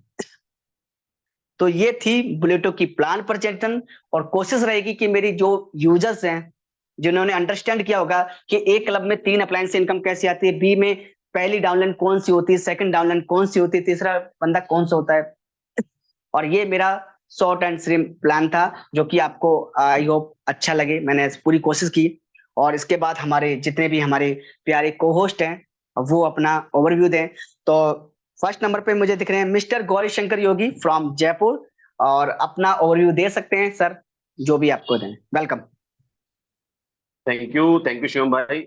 तो ये थी बुलेटो की प्लान प्रचेतन, और कोशिश रहेगी कि मेरी जो यूजर्स हैं, जिन्होंने अंडरस्टैंड किया होगा कि एक क्लब में 3 अप्लायंस से इनकम कैसे आती है, बी में पहली डाउनलाइन कौन सी होती है, सेकंड डाउनलाइन कौन सी होती है, तीसरा बंदा कौन सा होता है। और ये मेरा शॉर्ट एंड स्विम प्लान था, जो कि आपको आई होप अच्छा लगे। मैंने पूरी कोशिश की। और इसके बाद हमारे जितने भी हमारे प्यारे को होस्ट हैं, वो अपना ओवरव्यू दें। तो फर्स्ट नंबर पे मुझे दिख रहे हैं mister Gauri Shankar Yogi from Jaipur, और अपना ओवरव्यू दे सकते हैं सर, जो भी आपको दें। वेलकम। थैंक यू शिवम भाई।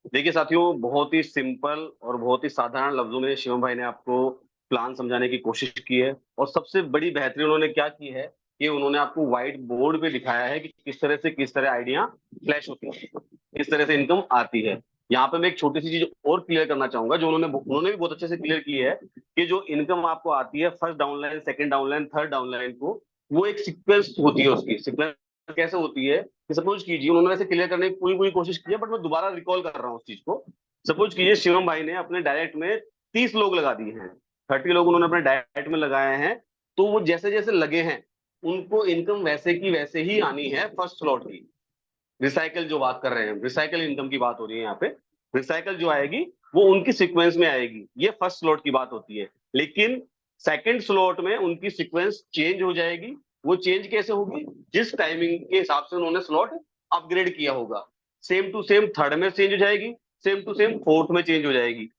देखिए साथियों, बहुत ही सिंपल और बहुत ही साधारण लफ्जों में शिवम भाई ने आपको प्लान समझाने की कोशिश की है। और सबसे बड़ी बेहतरीन उन्होंने क्या की है कि उन्होंने आपको व्हाइट बोर्ड पे दिखाया है कि किस तरह आइडिया फ्लैश होती है, किस तरह से इनकम आती है। यहाँ पे मैं एक छोटी सी चीज और क्लियर करना चाहूंगा, जो उन्होंने भी बहुत अच्छे से क्लियर की है, कि जो इनकम आपको आती है first downline, second downline, third downline को, वो एक सीक्वेंस होती है। उसकी सीक्वेंस कैसे होती है कि सपोज कीजिए, उन्होंने वैसे क्लियर करने की पूरी पूरी कोशिश की है, बट मैं दोबारा रिकॉल कर रहा हूँ उस चीज को। सपोज कीजिए शिवम भाई ने अपने डायरेक्ट में 30 लोग लगा दिए हैं, 30 लोग उन्होंने अपने डायरेक्ट में लगाए हैं। तो वो जैसे जैसे लगे हैं, उनको इनकम वैसे की वैसे ही आनी है फर्स्ट स्लॉट की। रिसाइकल जो बात कर रहे हैं, रिसाइकल इनकम की बात हो रही है यहाँ पे। रिसाइकल जो आएगी वो उनकी सीक्वेंस में आएगी, ये फर्स्ट स्लॉट की बात होती है। लेकिन सेकंड स्लॉट में उनकी सीक्वेंस चेंज हो जाएगी। वो चेंज कैसे होगी? जिस टाइमिंग के हिसाब से उन्होंने स्लॉट अपग्रेड किया होगा, सेम टू सेम थर्ड में चेंज हो जाएगी, सेम टू सेम फोर्थ में चेंज हो जाएगी।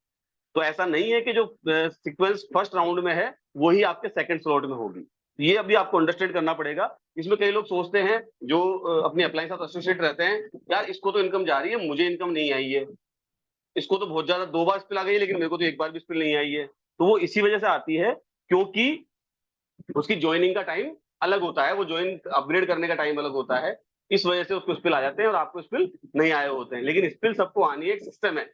तो ऐसा नहीं है कि जो सीक्वेंस फर्स्ट राउंड में है वही आपके सेकंड स्लॉट में होगी। ये अभी आपको अंडरस्टैंड करना पड़ेगा इसमें कई लोग सोचते हैं जो अपने अप्लायंस साथ एसोसिएट रहते हैं, यार इसको तो इनकम जा रही है, मुझे इनकम नहीं आई है, इसको तो बहुत ज्यादा 2 बार स्पिल आ गई है, लेकिन मेरे को तो 1 बार भी स्पिल नहीं आई है। तो वो इसी वजह से आती है क्योंकि उसकी ज्वाइनिंग का टाइम अलग होता है, वो ज्वाइन अपग्रेड करने का टाइम अलग होता है, इस वजह से उसको स्पिल आ जाते हैं और आपको स्पिल नहीं आए होते हैं। लेकिन स्पिल सबको आनी है, एक सिस्टम है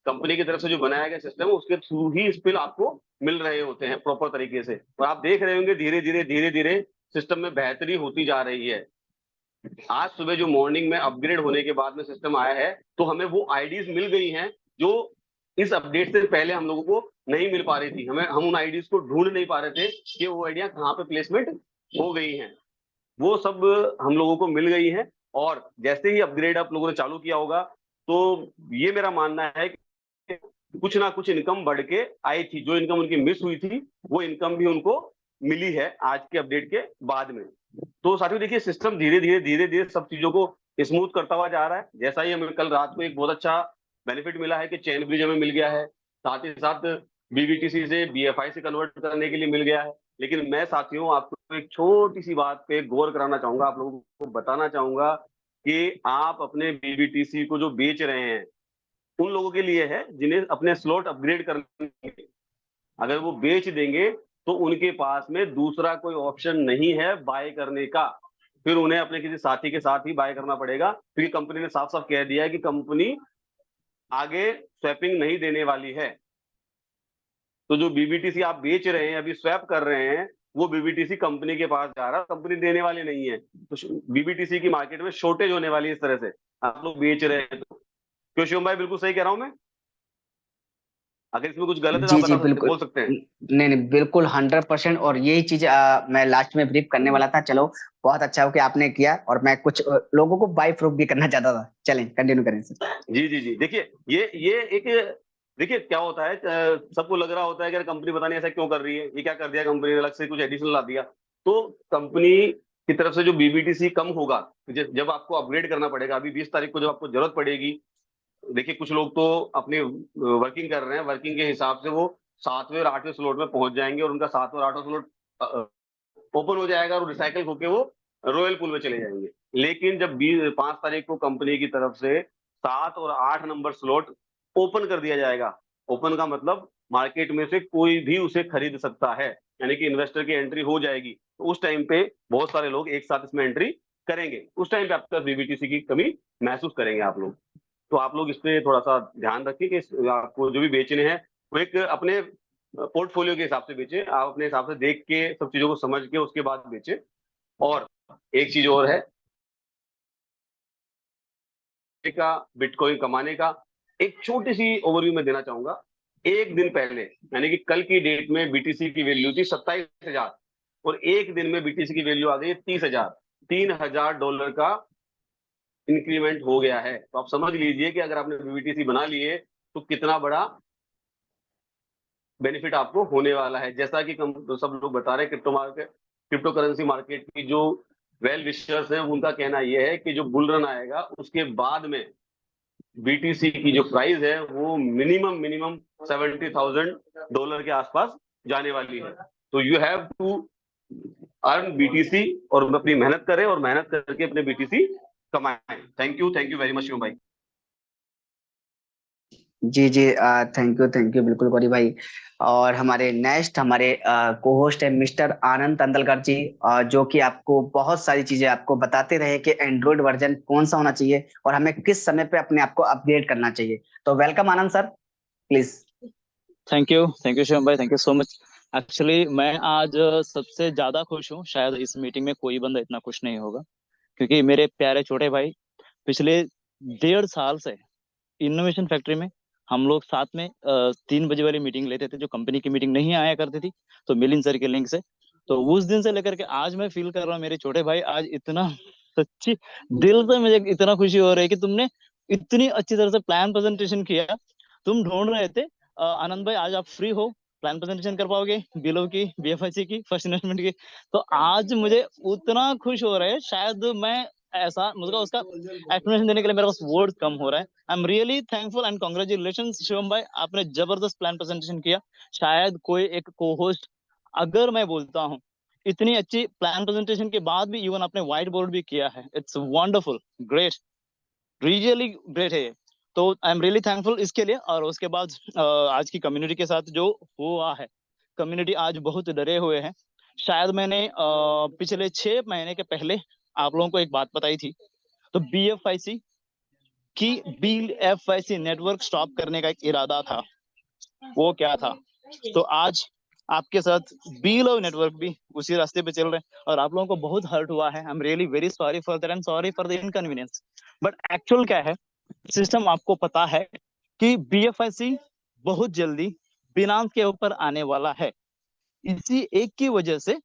कंपनी की तरफ से जो बनाया गया सिस्टम है, उसके थ्रू ही स्पिल आपको मिल रहे होते हैं प्रॉपर तरीके से। और आप देख रहे होंगे धीरे धीरे सिस्टम में बेहतरी होती जा रही है। आज सुबह जो मॉर्निंग में अपग्रेड होने के बाद में सिस्टम आया है, तो हमें वो आईडीज मिल गई हैं जो इस अपडेट से पहले हम लोगों को नहीं मिल पा रही थी। हम उन आईडीज को ढूंढ नहीं पा रहे थे कि वो आइडिया कहाँ पे प्लेसमेंट हो गई हैं। वो सब हम लोगों को मिल गई है। और जैसे ही अपग्रेड आप लोगों ने चालू किया होगा, तो ये मेरा मानना है कि कुछ ना कुछ इनकम बढ़ के आई थी। जो इनकम उनकी मिस हुई थी, वो इनकम भी उनको मिली है आज के अपडेट के बाद में। तो साथियों देखिए, सिस्टम धीरे धीरे सब चीजों को स्मूथ करता हुआ जा रहा है। जैसा ही हमें कल रात को एक बहुत अच्छा बेनिफिट मिला है कि चेन ब्रिज हमें मिल गया है, साथ ही साथ बीबीटीसी से बीएफआई से कन्वर्ट करने के लिए मिल गया है। लेकिन मैं साथियों आपको एक छोटी सी बात पे गौर कराना चाहूंगा, आप लोगों को बताना चाहूंगा कि आप अपने बीबीटीसी को जो बेच रहे हैं, उन लोगों के लिए है जिन्हें अपने स्लॉट अपग्रेड करने, अगर वो बेच देंगे तो उनके पास में दूसरा कोई ऑप्शन नहीं है बाय करने का। फिर उन्हें अपने किसी साथी के साथ ही बाय करना पड़ेगा, क्योंकि कंपनी ने साफ साफ कह दिया है कि कंपनी आगे स्वैपिंग नहीं देने वाली है। तो जो बीबीटीसी आप बेच रहे हैं, अभी स्वैप कर रहे हैं, वो बीबीटीसी कंपनी के पास जा रहा है, कंपनी देने वाली नहीं है। तो बीबीटीसी की मार्केट में शॉर्टेज होने वाली है इस तरह से, आप लोग बेच रहे हैं तो। क्यों शिवम भाई, बिल्कुल सही कह रहा हूं मैं? अगर इसमें कुछ गलत है तो जी आप जी बता सकते, बिल्कुल। बोल सकते हैं। नहीं नहीं, बिल्कुल 100%। और यही चीज मैं लास्ट में ब्रीफ करने वाला था। चलो, बहुत अच्छा हो कि आपने किया, और मैं कुछ लोगों को बाई प्रूफ भी करना चाहता था। चलें, कंटिन्यू करें सर। जी जी जी, देखिए ये एक, देखिए क्या होता है, सबको लग रहा होता है कि कंपनी पता नहीं ऐसा क्यों कर रही है, ये क्या कर दिया कंपनी ने, अलग से कुछ एडिशनल ला दिया। तो कंपनी की तरफ से जो बीबीटीसी कम होगा, जब आपको अपग्रेड करना पड़ेगा, अभी 20 तारीख को जब आपको जरूरत पड़ेगी, देखिए कुछ लोग तो अपनी वर्किंग कर रहे हैं, वर्किंग के हिसाब से वो 7वें और 8वें स्लॉट में पहुंच जाएंगे, और उनका 7वां और 8वां स्लॉट ओपन हो जाएगा और रिसाइकल होके वो रॉयल पूल में चले जाएंगे। लेकिन जब 5 तारीख को कंपनी की तरफ से 7 और 8 नंबर स्लॉट ओपन कर दिया जाएगा, ओपन का मतलब मार्केट में से कोई भी उसे खरीद सकता है, यानी कि इन्वेस्टर की एंट्री हो जाएगी, तो उस टाइम पे बहुत सारे लोग एक साथ इसमें एंट्री करेंगे। उस टाइम पे आपका बीबीटीसी की कमी महसूस करेंगे आप लोग। तो आप लोग इस पे थोड़ा सा ध्यान रखिए कि आपको जो भी बेचने हैं, वो एक अपने पोर्टफोलियो के हिसाब से बेचें, आप अपने हिसाब से देख के सब चीजों को समझ के उसके बाद बेचें। और एक चीज और है, का बिटकॉइन कमाने का एक छोटी सी ओवरव्यू में देना चाहूंगा। एक दिन पहले, यानी कि कल की डेट में बीटीसी की वैल्यू थी 27,000, और एक दिन में बीटीसी की वैल्यू आ गई है 30,000। $3,000 का इंक्रीमेंट हो गया है। तो आप समझ लीजिए कि अगर आपने बीटीसी बना लिए तो कितना बड़ा बेनिफिट आपको होने वाला है। जैसा कि तो सब लोग बता रहे हैं, क्रिप्टो करेंसी मार्केट की जो वेल विशर्स हैं, उनका कहना यह है कि जो बुल रन आएगा उसके बाद में बीटीसी की जो प्राइस है वो मिनिमम मिनिमम $70,000 के आसपास जाने वाली है। तो you have to earn BTC, और अपनी मेहनत करें और मेहनत करके अपने बीटीसी कमाएं। Thank you very much Shivam भाई। जी जी, थैंक यू बिल्कुल गौरी भाई। और हमारे नेक्स्ट हमारे को होस्ट है मिस्टर आनंद तंदलकर जी, जो कि आपको बहुत सारी चीजें आपको बताते रहे कि एंड्रॉइड वर्जन कौन सा होना चाहिए और हमें किस समय पे अपने आप को अपग्रेड करना चाहिए। तो welcome Anand sir, please. Thank you Shivam भाई, thank you so much. Actually मैं आज सबसे ज्यादा खुश हूँ, शायद इस मीटिंग में कोई बंदा इतना खुश नहीं होगा, क्योंकि मेरे प्यारे छोटे भाई पिछले 1.5 साल से इनोवेशन फैक्ट्री में हम लोग साथ में 3 बजे वाली मीटिंग लेते थे, जो कंपनी की मीटिंग नहीं आया करती थी, तो मिलिंद सर के लिंक से। तो उस दिन से लेकर के आज मैं फील कर रहा हूँ, मेरे छोटे भाई आज इतना सच्ची दिल से मुझे इतना खुशी हो रही है कि तुमने इतनी अच्छी तरह से प्लान प्रेजेंटेशन किया। तुम ढूंढ रहे थे आनंद भाई, आज आप फ्री हो, प्लान प्रेजेंटेशन कर पाओगे बिलो की, बीएफआईसी की, फर्स्ट इन्वेस्टमेंट की। तो आज मुझे उतना खुश हो रहा है, शायद मैं ऐसा मुझे उसका एक्सप्लेनेशन देने के लिए मेरे पास वर्ड कम हो रहा है। I am really thankful and congratulation Shivam भाई, आपने जबरदस्त प्लान प्रेजेंटेशन किया। शायद कोई एक को होस्ट, अगर मैं बोलता हूँ इतनी अच्छी प्लान प्रेजेंटेशन के बाद भी इवन आपने व्हाइट बोर्ड भी किया है, it's wonderful, great, really great है ये। तो आई एम रियली थैंकफुल इसके लिए। और उसके बाद आज की कम्युनिटी के साथ जो हुआ है, कम्युनिटी आज बहुत डरे हुए हैं। शायद मैंने पिछले 6 महीने के पहले आप लोगों को एक बात बताई थी। तो BFIC की BFIC नेटवर्क स्टॉप करने का एक इरादा था, वो क्या था? तो आज आपके साथ बी लव नेटवर्क भी उसी रास्ते पे चल रहे हैं और आप लोगों को बहुत हर्ट हुआ है। I am really very sorry for that and sorry for the inconvenience. But actual क्या है, सिस्टम आपको पता है कि BFIC बहुत जल्दी बिनांस के ऊपर आने वाला है। इसी एक की वजह से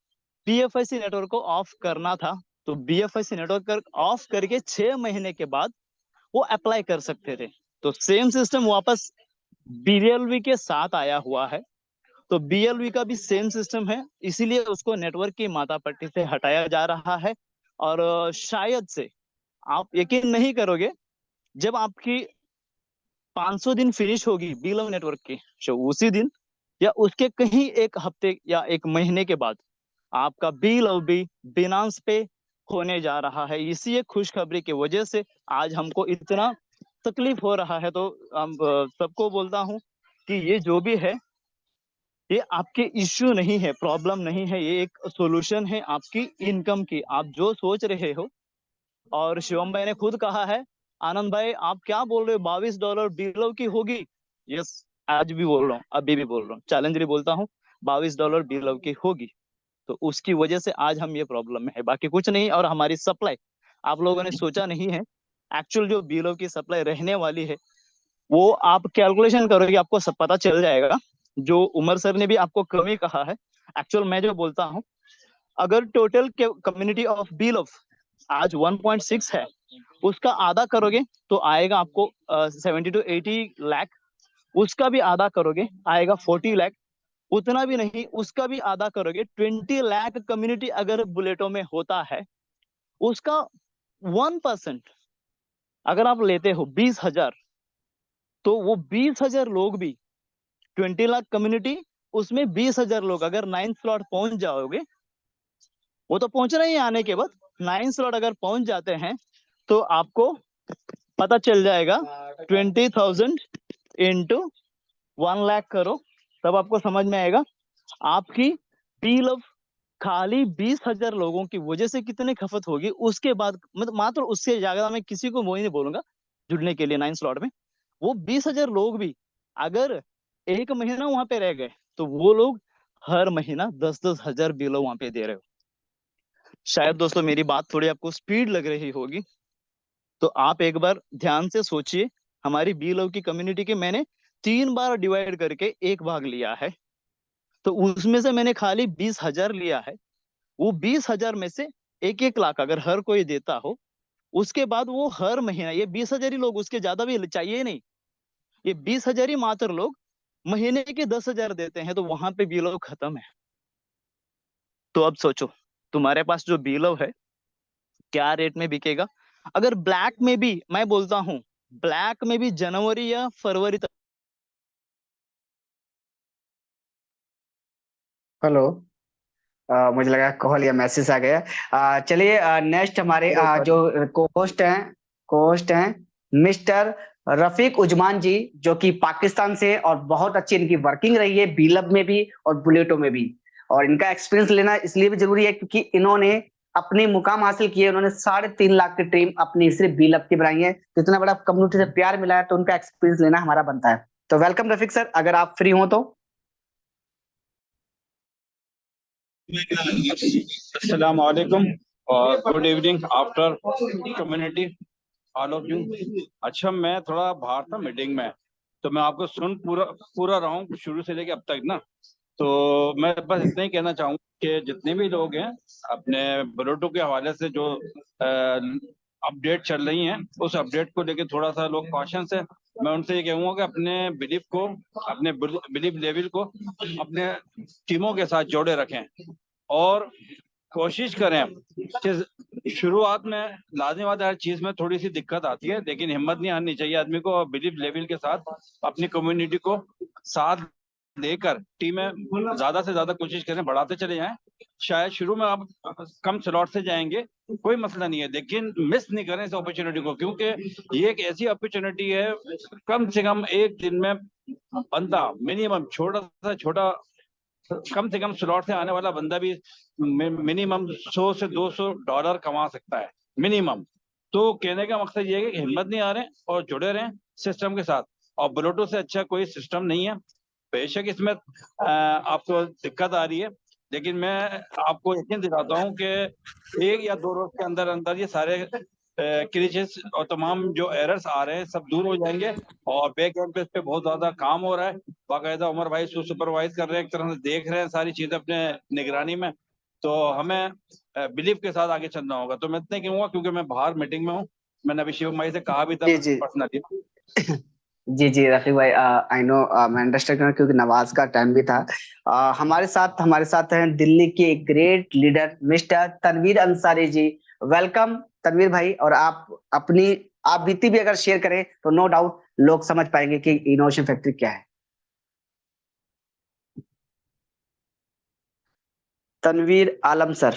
BFIC नेटवर्क को ऑफ करना था। तो BFIC नेटवर्क ऑफ करके 6 महीने के बाद वो अप्लाई कर सकते थे। तो सेम सिस्टम वापस BLV के साथ आया हुआ है। तो BLV का भी सेम सिस्टम है, इसीलिए उसको नेटवर्क की माता पट्टी से हटाया जा रहा है। और शायद से आप यकीन नहीं करोगे, जब आपकी 500 दिन फिनिश होगी BLV नेटवर्क की, तो उसी दिन या उसके कहीं एक हफ्ते या एक महीने के बाद आपका BLV भी बिनांस पे होने जा रहा है। इसी एक खुशखबरी की वजह से आज हमको इतना तकलीफ हो रहा है। तो हम सबको बोलता हूँ कि ये जो भी है, ये आपके इश्यू नहीं है, प्रॉब्लम नहीं है, ये एक सॉल्यूशन है आपकी इनकम की। आप जो सोच रहे हो, और शिवम भाई ने खुद कहा है, आनंद भाई आप क्या बोल रहे हो, $22 बिलो की होगी। यस, आज भी बोल रहा हूँ, अभी भी बोल रहा हूँ, चैलेंजरी बोलता हूँ, $22 बिलो की होगी। तो उसकी वजह से आज हम ये प्रॉब्लम में है, बाकी कुछ नहीं। और हमारी सप्लाई आप लोगों ने सोचा नहीं है, एक्चुअल जो बिलो की सप्लाई रहने वाली है वो आप कैलकुलेशन करोगे, आपको सब पता चल जाएगा। जो उमर सर ने भी आपको कमी कहा है, एक्चुअल मैं जो बोलता हूँ, अगर टोटल कम्युनिटी ऑफ बिल आज 1.6 है, उसका आधा करोगे तो आएगा आपको 70 to 80 लाख। उसका भी आधा करोगे आएगा 40 लाख। उतना भी नहीं, उसका भी आधा करोगे 20 लाख कम्युनिटी अगर बुलेटो में होता है, उसका 1% अगर आप लेते हो 20,000, तो वो 20,000 लोग भी 20 लाख कम्युनिटी, उसमें 20,000 लोग अगर 9 स्लॉट पहुंच जाओगे, वो तो पहुंचना ही आने के बाद 9 स्लॉट अगर पहुंच जाते हैं, तो आपको पता चल जाएगा 20,000 इंटू 1 लाख करो, तब आपको समझ में आएगा आपकी पील ऑफ खाली 20,000 लोगों की वजह से कितने खपत होगी। उसके बाद मतलब मात्र उससे ज्यादा मैं किसी को वो ही नहीं बोलूंगा जुड़ने के लिए 9 स्लॉट में। वो 20,000 लोग भी अगर एक महीना वहां पे रह गए, तो वो लोग हर महीना 10-10 हजार बिलो वहां पे दे रहे हो। शायद दोस्तों मेरी बात थोड़ी आपको स्पीड लग रही होगी, तो आप एक बार ध्यान से सोचिए। हमारी बिलो की कम्युनिटी के मैंने 3 बार डिवाइड करके एक भाग लिया है, तो उसमें से मैंने खाली 20,000 लिया है। वो 20,000 में से 1-1 लाख अगर हर कोई देता हो, उसके बाद वो हर महीना, ये 20,000 ही लोग, उसके ज्यादा भी चाहिए नहीं, ये 20,000 ही मात्र लोग महीने के 10,000 देते हैं, तो वहां पे बिलो खत्म है। तो अब सोचो, तुम्हारे पास जो बिलो है क्या रेट में बिकेगा? अगर ब्लैक में भी, मैं बोलता हूँ ब्लैक में भी जनवरी या फरवरी तक। हेलो, मुझे लगा कॉल या मैसेज आ गया। चलिए, नेक्स्ट हमारे जो को होस्ट हैं मिस्टर रफीक उजमान जी, जो कि पाकिस्तान से, और बहुत अच्छी इनकी वर्किंग रही है बीलब में भी और बुलेटो में भी। और इनका एक्सपीरियंस लेना इसलिए भी जरूरी है क्योंकि इन्होंने अपनी मुकाम हासिल की है। उन्होंने 3.5 लाख की टीम अपनी सिर्फ बीलब की बनाई है। तो इतना बड़ा कम्युनिटी से प्यार मिला है, तो उनका एक्सपीरियंस लेना हमारा बनता है। तो वेलकम रफीक सर, अगर आप फ्री हो तो। अस्सलाम वालेकुम और good evening after community all of you. अच्छा, मैं थोड़ा बाहर था मीटिंग में, तो मैं आपको सुन पूरा पूरा रहा हूँ शुरू से लेके अब तक ना। तो मैं बस इतना ही कहना चाहूँगा कि जितने भी लोग हैं अपने ब्लूटूथ के हवाले से जो अपडेट चल रही हैं, उस अपडेट को लेके थोड़ा सा लोग कॉशंस है। मैं उनसे ये कहूँगा कि अपने बिलीफ को, अपने बिलीफ लेवल को अपने टीमों के साथ जोड़े रखें और कोशिश करें कि शुरुआत में लाजमी बात है, हर चीज में थोड़ी सी दिक्कत आती है, लेकिन हिम्मत नहीं हारनी चाहिए आदमी को। और बिलीफ लेवल के साथ अपनी कम्युनिटी को साथ लेकर टीमें ज्यादा से ज्यादा कोशिश करें, बढ़ाते चले जाएं शायद शुरू में आप कम स्लॉट से जाएंगे, कोई मसला नहीं है, लेकिन मिस नहीं करें इस अपॉर्चुनिटी को, क्योंकि ये एक ऐसी अपॉर्चुनिटी है, कम से कम एक दिन में बंदा मिनिमम छोटा कम से कम स्लॉट से आने वाला बंदा भी मिनिमम 100 से $200 कमा सकता है मिनिमम। तो कहने का मकसद ये है कि हिम्मत नहीं आ रहे और जुड़े रहें सिस्टम के साथ, और ब्लूटूथ से अच्छा कोई सिस्टम नहीं है। बेशक इसमें आपको दिक्कत आ रही है, लेकिन मैं आपको यकीन दिलाता हूँ कि 1 या 2 रोज के अंदर अंदर ये सारे क्रिचेस और तमाम जो एरर्स आ रहे हैं सब दूर हो जाएंगे। और बैक एंड पे इस पे बहुत ज्यादा काम हो रहा है, बाकायदा उमर भाई सुपरवाइज कर रहे हैं, एक तरह से देख रहे हैं सारी चीजें अपने निगरानी में। तो हमें बिलीव के साथ आगे चलना होगा। तो मैं इतने कहूँगा, क्योंकि मैं बाहर मीटिंग में हूँ, मैंने अभी शिव भाई से कहा भी था जी जी पर्सनली। जी जी रफीक भाई, आई नो, मैं अंडरस्टैंड कर, क्योंकि नवाज का टाइम भी था। हमारे साथ हैं दिल्ली के एक great leader mister Tanveer Ansari ji. Welcome Tanveer भाई। और आप बीती भी अगर शेयर करें तो नो डाउट लोग समझ पाएंगे कि इनोवेशन फैक्ट्री क्या है। तनवीर आलम सर,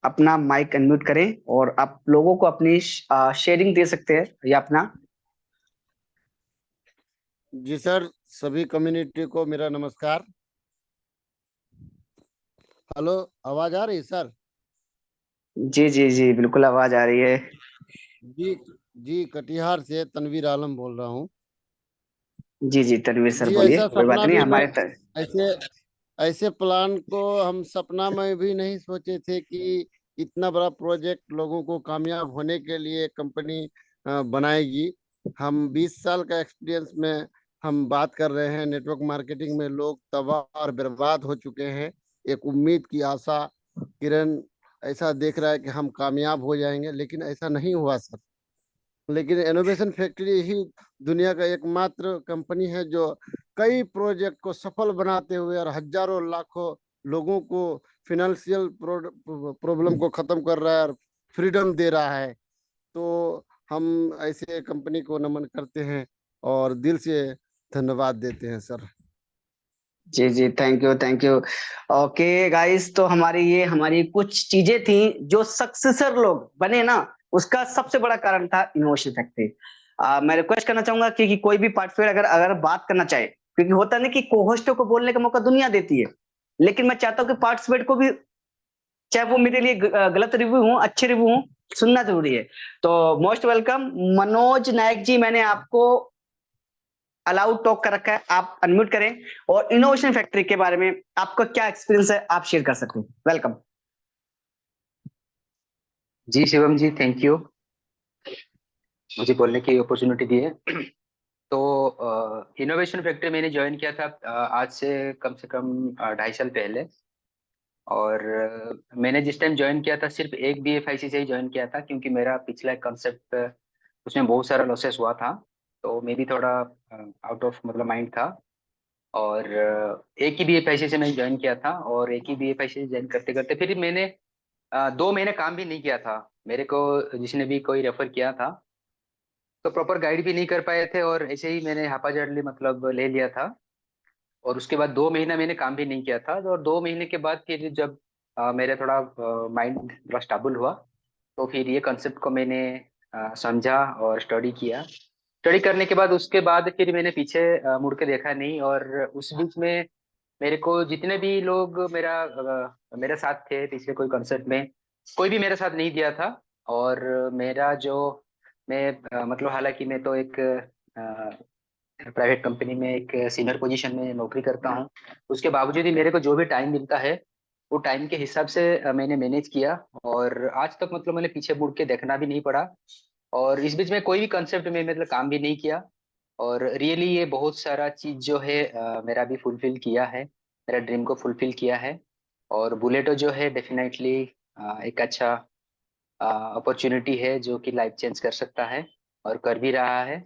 अपना माइक अनम्यूट करें और आप लोगों को अपनी शेयरिंग दे सकते हैं या अपना। जी सर, सभी कम्युनिटी को मेरा नमस्कार। हेलो, आवाज आ रही है सर? जी जी जी बिल्कुल आवाज आ रही है। जी जी, कटिहार से तनवीर आलम बोल रहा हूँ। जी जी तनवीर सर जी, बोलिए, ऐसा कोई बात सपना नहीं भी मैं हमारे ऐसे ऐसे प्लान को हम सपना में भी नहीं सोचे थे कि इतना बड़ा प्रोजेक्ट लोगों को कामयाब होने के लिए कंपनी बनाएगी। हम 20 साल का एक्सपीरियंस में हम बात कर रहे हैं। नेटवर्क मार्केटिंग में लोग तबाह और बर्बाद हो चुके हैं। एक उम्मीद की आशा किरण ऐसा देख रहा है कि हम कामयाब हो जाएंगे, लेकिन ऐसा नहीं हुआ सर। लेकिन इनोवेशन फैक्ट्री ही दुनिया का एकमात्र कंपनी है जो कई प्रोजेक्ट को सफल बनाते हुए और हजारों लाखों लोगों को फिनेंशियल प्रॉब्लम को खत्म कर रहा है और फ्रीडम दे रहा है। तो हम ऐसे कंपनी को नमन करते हैं और दिल से धन्यवाद देते हैं सर। जी जी thank you thank you. Okay guys, तो हमारी कुछ चीजें थी जो सक्सेसर लोग बने ना, उसका सबसे बड़ा कारण था इनोवेशन फैक्ट्री। मैं रिक्वेस्ट करना चाहूंगा कि कोई भी पार्टिसिपेट अगर बात करना चाहे, क्योंकि होता नहीं कि कोहोस्टों को बोलने का मौका दुनिया देती है, लेकिन मैं चाहता हूँ कि पार्टिसिपेट को भी, चाहे वो मेरे लिए गलत रिव्यू हो अच्छे रिव्यू हो, सुनना जरूरी है। तो मोस्ट वेलकम मनोज नायक जी, मैंने आपको अलाउड टॉक कर रखा है, आप अनम्यूट करें और इनोवेशन फैक्ट्री के बारे में आपका क्या एक्सपीरियंस है आप शेयर कर सकते हैं। वेलकम। जी शिवम जी, थैंक यू मुझे बोलने की अपॉर्चुनिटी दी है। तो इनोवेशन फैक्ट्री मैंने ज्वाइन किया था आज से कम 2.5 साल पहले। और मैंने जिस टाइम ज्वाइन किया था सिर्फ एक BFIC से ही ज्वाइन किया था, क्योंकि मेरा पिछला कंसेप्ट उसमें बहुत सारा लॉसेस हुआ था, तो मैं भी थोड़ा आउट ऑफ मतलब माइंड था। और एक ही BFIC से मैं ज्वाइन किया था, और एक ही BFIC से ज्वाइन करते करते फिर मैंने 2 महीने काम भी नहीं किया था। मेरे को जिसने भी कोई रेफर किया था तो प्रॉपर गाइड भी नहीं कर पाए थे, और ऐसे ही मैंने हापाजार्डली मतलब ले लिया था। और उसके बाद 2 महीना मैंने काम भी नहीं किया था, और 2 महीने के बाद फिर जब मेरा थोड़ा माइंड थोड़ा स्टेबल हुआ, तो फिर ये कॉन्सेप्ट को मैंने समझा और स्टडी किया। स्टडी करने के बाद उसके बाद फिर मैंने पीछे मुड़ के देखा नहीं। और उस बीच में मेरे को जितने भी लोग मेरे साथ थे पिछले कोई कॉन्सेप्ट में, कोई भी मेरे साथ नहीं दिया था। और मेरा जो मैं मतलब हालांकि मैं तो एक प्राइवेट कंपनी में एक सीनियर पोजीशन में नौकरी करता हूँ, उसके बावजूद ही मेरे को जो भी टाइम मिलता है वो टाइम के हिसाब से मैंने मैनेज किया। और आज तक मतलब मैंने पीछे मुड़ के देखना भी नहीं पड़ा, और इस बीच में कोई भी कंसेप्ट में मतलब काम भी नहीं किया। और रियली ये बहुत सारा चीज जो है मेरा भी फुलफिल किया है, मेरा ड्रीम को फुलफिल किया है। और बुलेटो जो है डेफिनेटली एक अच्छा अपॉर्चुनिटी है जो कि लाइफ चेंज कर सकता है, और कर भी रहा है।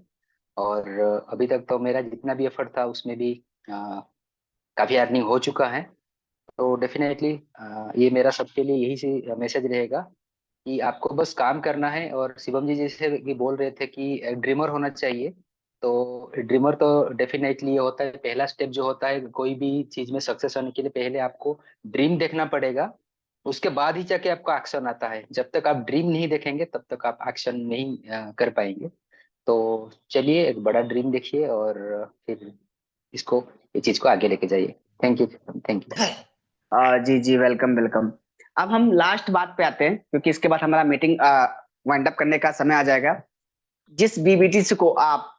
और अभी तक तो मेरा जितना भी एफर्ट था उसमें भी काफी अर्निंग हो चुका है। तो डेफिनेटली ये मेरा सबके लिए यही से मैसेज रहेगा कि आपको बस काम करना है। और शिवम जी जैसे कि बोल रहे थे कि ड्रीमर होना चाहिए, तो ड्रीमर तो डेफिनेटली ये होता है, पहला स्टेप जो होता है कोई भी चीज में सक्सेस होने के लिए पहले आपको ड्रीम देखना पड़ेगा। उसके बाद ही जाके आपको एक्शन आता है। जब तक आप ड्रीम नहीं देखेंगे तब तक आप एक्शन नहीं कर पाएंगे। तो चलिए एक बड़ा ड्रीम देखिए और फिर इसको ये चीज को आगे लेके जाइए। Thank you. Thank you. जी जी, वेलकम वेलकम। अब हम लास्ट बात पे आते हैं, क्योंकि इसके बाद हमारा मीटिंग वाइंड अप करने का समय आ जाएगा। जिस बीबीटीसी को आप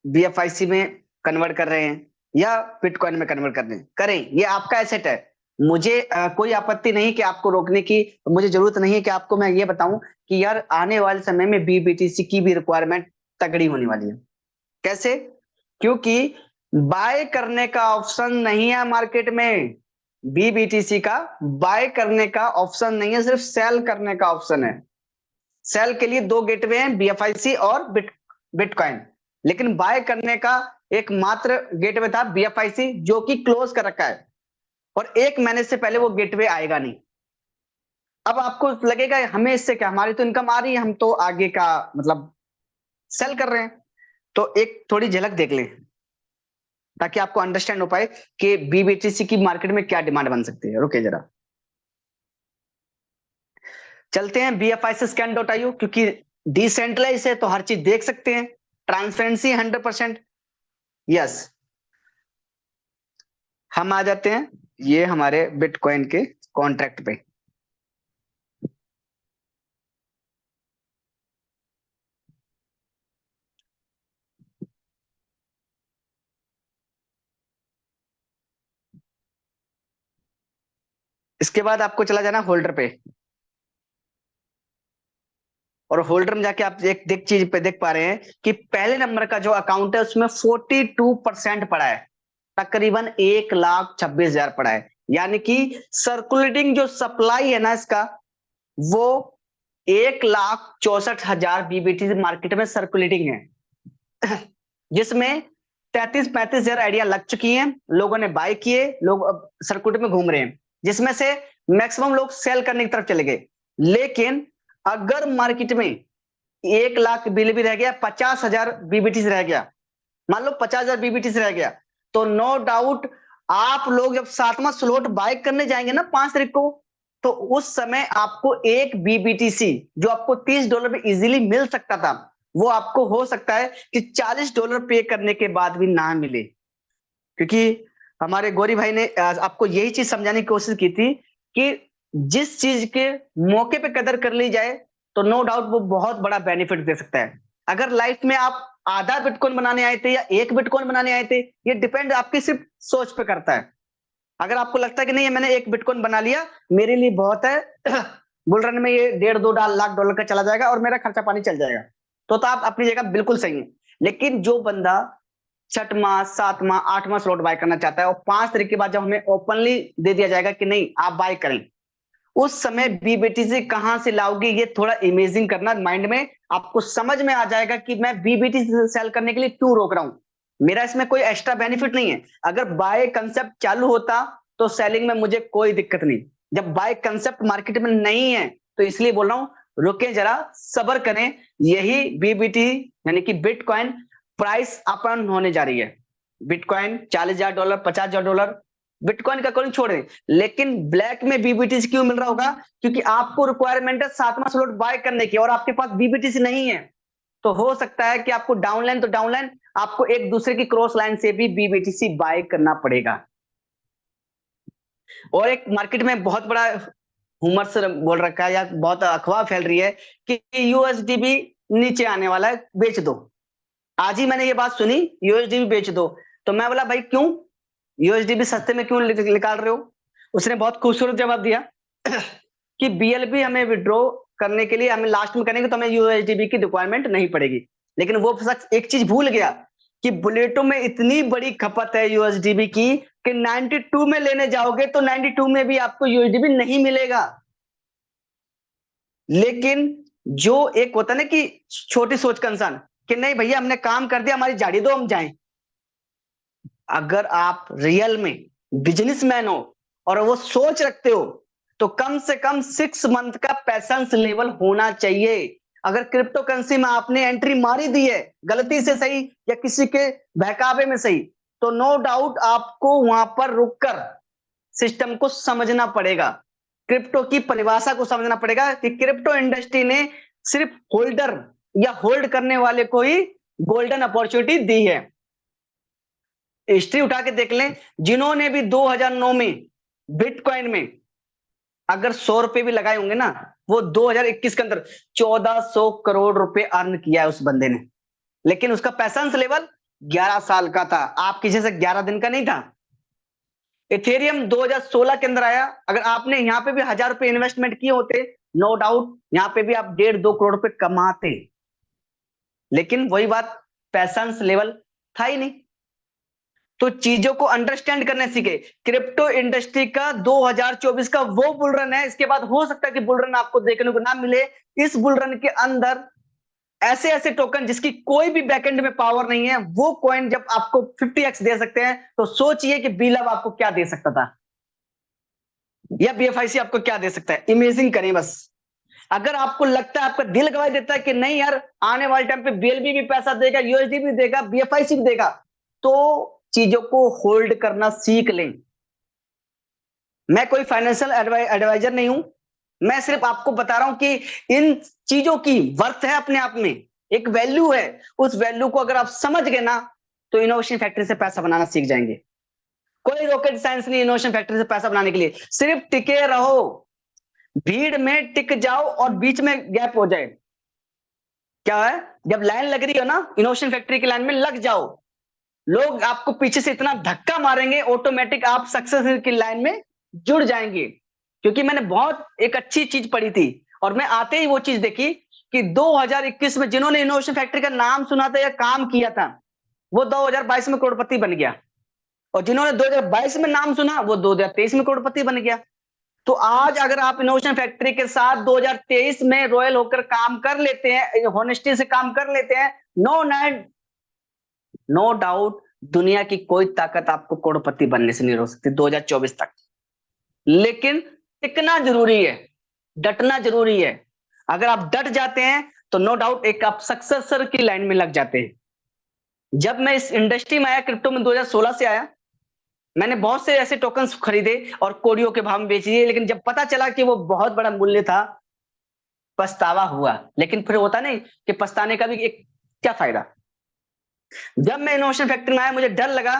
बीएफआईसी में कन्वर्ट कर रहे हैं या बिटकॉइन में कन्वर्ट कर रहे हैं, करें, ये आपका एसेट है। मुझे कोई आपत्ति नहीं कि आपको रोकने की, मुझे जरूरत नहीं है कि आपको मैं ये बताऊं कि यार आने वाले समय में बीबीटीसी की भी रिक्वायरमेंट तगड़ी होने वाली है। कैसे? क्योंकि बाय करने का ऑप्शन नहीं है मार्केट में। बीबीटीसी का बाय करने का ऑप्शन नहीं है, सिर्फ सेल करने का ऑप्शन है। सेल के लिए दो गेटवे हैं, बीएफआईसी और बिटकॉइन, लेकिन बाय करने का एक मात्र गेटवे था बीएफआईसी, जो कि क्लोज कर रखा है और 1 महीने से पहले वो गेटवे आएगा नहीं। अब आपको लगेगा हमें इससे क्या, हमारी तो इनकम आ रही है, हम तो आगे का मतलब सेल कर रहे हैं। तो एक थोड़ी झलक देख लें ताकि आपको अंडरस्टैंड हो पाए कि बीबीटीसी की मार्केट में क्या डिमांड बन सकती है। रुके जरा, चलते हैं bficscan.io, क्योंकि डिसेंट्रलाइज है तो हर चीज देख सकते हैं, ट्रांसपेरेंसी 100%। यस, हम आ जाते हैं ये हमारे बिटकॉइन के कॉन्ट्रैक्ट पे। इसके बाद आपको चला जाना होल्डर पे, और होल्डर में जाके आप एक देख चीज पे देख पा रहे हैं कि पहले नंबर का जो अकाउंट है उसमें 42% पड़ा है, तकरीबन 1,26,000 पड़ा है। यानी कि सर्कुलेटिंग जो सप्लाई है ना इसका, वो 1,64,000 बीबीटी मार्केट में सर्कुलेटिंग है, जिसमें 33-35 हजार आइडिया लग चुकी हैं, लोगों ने बाय किए, लोग अब सर्कुलेट में घूम रहे हैं, जिसमें से मैक्सिमम लोग सेल करने की तरफ चले गए। लेकिन अगर मार्केट में 1,00,000 बिल भी रह गया, 50,000 बीबीटी रह गया, मान लो 50,000 बीबीटी रह गया, तो नो डाउट आप लोग जब 7वां स्लॉट बाय करने जाएंगे ना 5 तारीख को, तो उस समय आपको एक बीबीटीसी जो आपको $30 में इजीली मिल सकता था, वो आपको हो सकता है कि $40 पे करने के बाद भी ना मिले। क्योंकि हमारे गौरी भाई ने आपको यही चीज समझाने की कोशिश की थी कि जिस चीज के मौके पे कदर कर ली जाए तो नो डाउट वो बहुत बड़ा बेनिफिट दे सकता है। अगर लाइफ में आप आधा बिटकॉइन बनाने आए थे या 1 बिटकॉइन बनाने आए थे, ये डिपेंड आपकी सिर्फ सोच पे करता है। अगर आपको लगता है कि नहीं मैंने 1 बिटकॉइन बना लिया, मेरे लिए बहुत है, बुल रन में ये 1.5-2 लाख डॉलर का चला जाएगा और मेरा खर्चा पानी चल जाएगा, तो आप अपनी जगह बिल्कुल सही है। लेकिन जो बंदा 6वां 7वां 8वां स्लॉट बाय करना चाहता है और 5 तारीख के बाद जब हमें ओपनली दे दिया जाएगा कि नहीं आप बाय करें, उस समय बीबीटीसी कहां से लाओगे, ये थोड़ा इमेजिंग करना माइंड में, आपको समझ में आ जाएगा कि मैं बीबीटीसी सेल करने के लिए क्यों रोक रहा हूं। मेरा इसमें कोई एक्स्ट्रा बेनिफिट नहीं है। अगर बाय कंसेप्ट चालू होता तो सेलिंग में मुझे कोई दिक्कत नहीं। जब बाय कंसेप्ट मार्केट में नहीं है तो इसलिए बोल रहा हूं रुके जरा, सब्र करें। यही बीबीटी यानी कि बिटकॉइन प्राइस अपन होने जा रही है। बिटकॉइन $40,000 $50,000 बिटकॉइन का कौन छोड़े, लेकिन ब्लैक में बीबीटीसी क्यों मिल रहा होगा? क्योंकि आपको रिक्वायरमेंट है 7वां स्लॉट बाय करने की और आपके पास बीबीटीसी नहीं है, तो हो सकता है कि आपको डाउनलाइन तो डाउनलाइन, आपको एक दूसरे की क्रॉस लाइन से भी बीबीटीसी बाय करना पड़ेगा। और एक मार्केट में बहुत बड़ा हुमर्स बोल रखा है या बहुत अफवाह फैल रही है कि यूएसडीबी नीचे आने वाला है, बेच दो। आज ही मैंने ये बात सुनी, यूएसडीबी बेच दो। तो मैं बोला भाई क्यों, यूएसडीबी सस्ते में क्यों निकाल रहे हो? उसने बहुत खूबसूरत जवाब दिया कि बीएलबी हमें विड्रॉ करने के लिए हमें लास्ट में करेंगे तो हमें यूएसडीबी की रिक्वायरमेंट नहीं पड़ेगी। लेकिन वो शख्स एक चीज भूल गया कि बुलेटो में इतनी बड़ी खपत है यूएसडीबी की कि 92 में लेने जाओगे तो 92 में भी आपको यूएसडीबी नहीं मिलेगा। लेकिन जो एक होता है ना कि छोटी सोच का इंसान कि नहीं भैया हमने काम कर दिया, हमारी झाड़ी दो हम जाएं। अगर आप रियल में बिजनेसमैन हो और वो सोच रखते हो तो कम से कम 6 मंथ का पैसेंस लेवल होना चाहिए। अगर क्रिप्टो करेंसी में आपने एंट्री मारी दी है गलती से सही या किसी के बहकावे में सही, तो नो डाउट आपको वहां पर रुककर सिस्टम को समझना पड़ेगा। क्रिप्टो की परिभाषा को समझना पड़ेगा कि क्रिप्टो इंडस्ट्री ने सिर्फ होल्डर या होल्ड करने वाले को ही गोल्डन अपॉर्चुनिटी दी है। हिस्ट्री उठा के देख लें, जिन्होंने भी 2009 में बिटकॉइन में अगर 100 रुपए भी लगाए होंगे ना, वो 2021 के अंदर 1400 करोड़ रुपए अर्न किया है उस बंदे ने। लेकिन उसका पैसेंस लेवल 11 साल का था, आपकी जैसे 11 दिन का नहीं था। इथेरियम 2016 के अंदर आया, अगर आपने यहाँ पे भी 1000 रुपए इन्वेस्टमेंट किए होते, नो डाउट यहाँ पे भी आप 1.5-2 करोड़ रुपए कमाते। लेकिन वही बात, पैसेंस लेवल था ही नहीं। तो चीजों को अंडरस्टैंड करने सीखे। क्रिप्टो इंडस्ट्री का 2024 का वो बुल रन है, इसके बाद हो सकता है कि बुल रन आपको देखने को ना मिले। इस बुल रन के अंदर ऐसे ऐसे टोकन जिसकी कोई भी बैकएंड में पावर नहीं है, वो कॉइन जब आपको 50x दे सकते हैं, तो सोचिए कि बीलब आपको क्या दे सकता था, या BFIC आपको क्या दे सकता है। इमेजिन करें बस। अगर आपको लगता है, आपका दिल गवाही देता है कि नहीं यार आने वाले टाइम पे BLB भी पैसा देगा, USD भी देगा, BFIC भी देगा, तो चीजों को होल्ड करना सीख लें। मैं कोई फाइनेंशियल एडवाइजर नहीं हूं, मैं सिर्फ आपको बता रहा हूं कि इन चीजों की वर्थ है, अपने आप में एक वैल्यू है। उस वैल्यू को अगर आप समझ गए ना, तो इनोवेशन फैक्ट्री से पैसा बनाना सीख जाएंगे। कोई रॉकेट साइंस नहीं इनोवेशन फैक्ट्री से पैसा बनाने के लिए, सिर्फ टिके रहो, भीड़ में टिक जाओ और बीच में गैप हो जाए। क्या है, जब लाइन लग रही हो ना इनोवेशन फैक्ट्री की लाइन में लग जाओ, लोग आपको पीछे से इतना धक्का मारेंगे, ऑटोमेटिक आप सक्सेस की लाइन में जुड़ जाएंगे। क्योंकि मैंने बहुत एक अच्छी चीज पढ़ी थी और मैं आते ही वो चीज देखी कि 2021 में जिन्होंने इनोवेशन फैक्ट्री का नाम सुना था या काम किया था, वो 2022 में करोड़पति बन गया, और जिन्होंने 2022 में नाम सुना वो 2023 में करोड़पति बन गया। तो आज अगर आप इनोवेशन फैक्ट्री के साथ 2023 में रॉयल होकर काम कर लेते हैं, हॉनेस्टी से काम कर लेते हैं, नो डाउट दुनिया की कोई ताकत आपको करोड़पति बनने से नहीं रोक सकती 2024 तक। लेकिन टिकना जरूरी है, डटना जरूरी है। अगर आप डट जाते हैं तो नो डाउट एक आप सक्सेसर की लाइन में लग जाते हैं। जब मैं इस इंडस्ट्री में आया, क्रिप्टो में 2016 से आया, मैंने बहुत से ऐसे टोकन्स खरीदे और कोडियों के भाव में बेच दिए। लेकिन जब पता चला कि वो बहुत बड़ा मूल्य था, पछतावा हुआ। लेकिन फिर होता नहीं कि पछताने का भी एक क्या फायदा। जब मैं इनोवेशन फैक्ट्री में आया, मुझे डर लगा,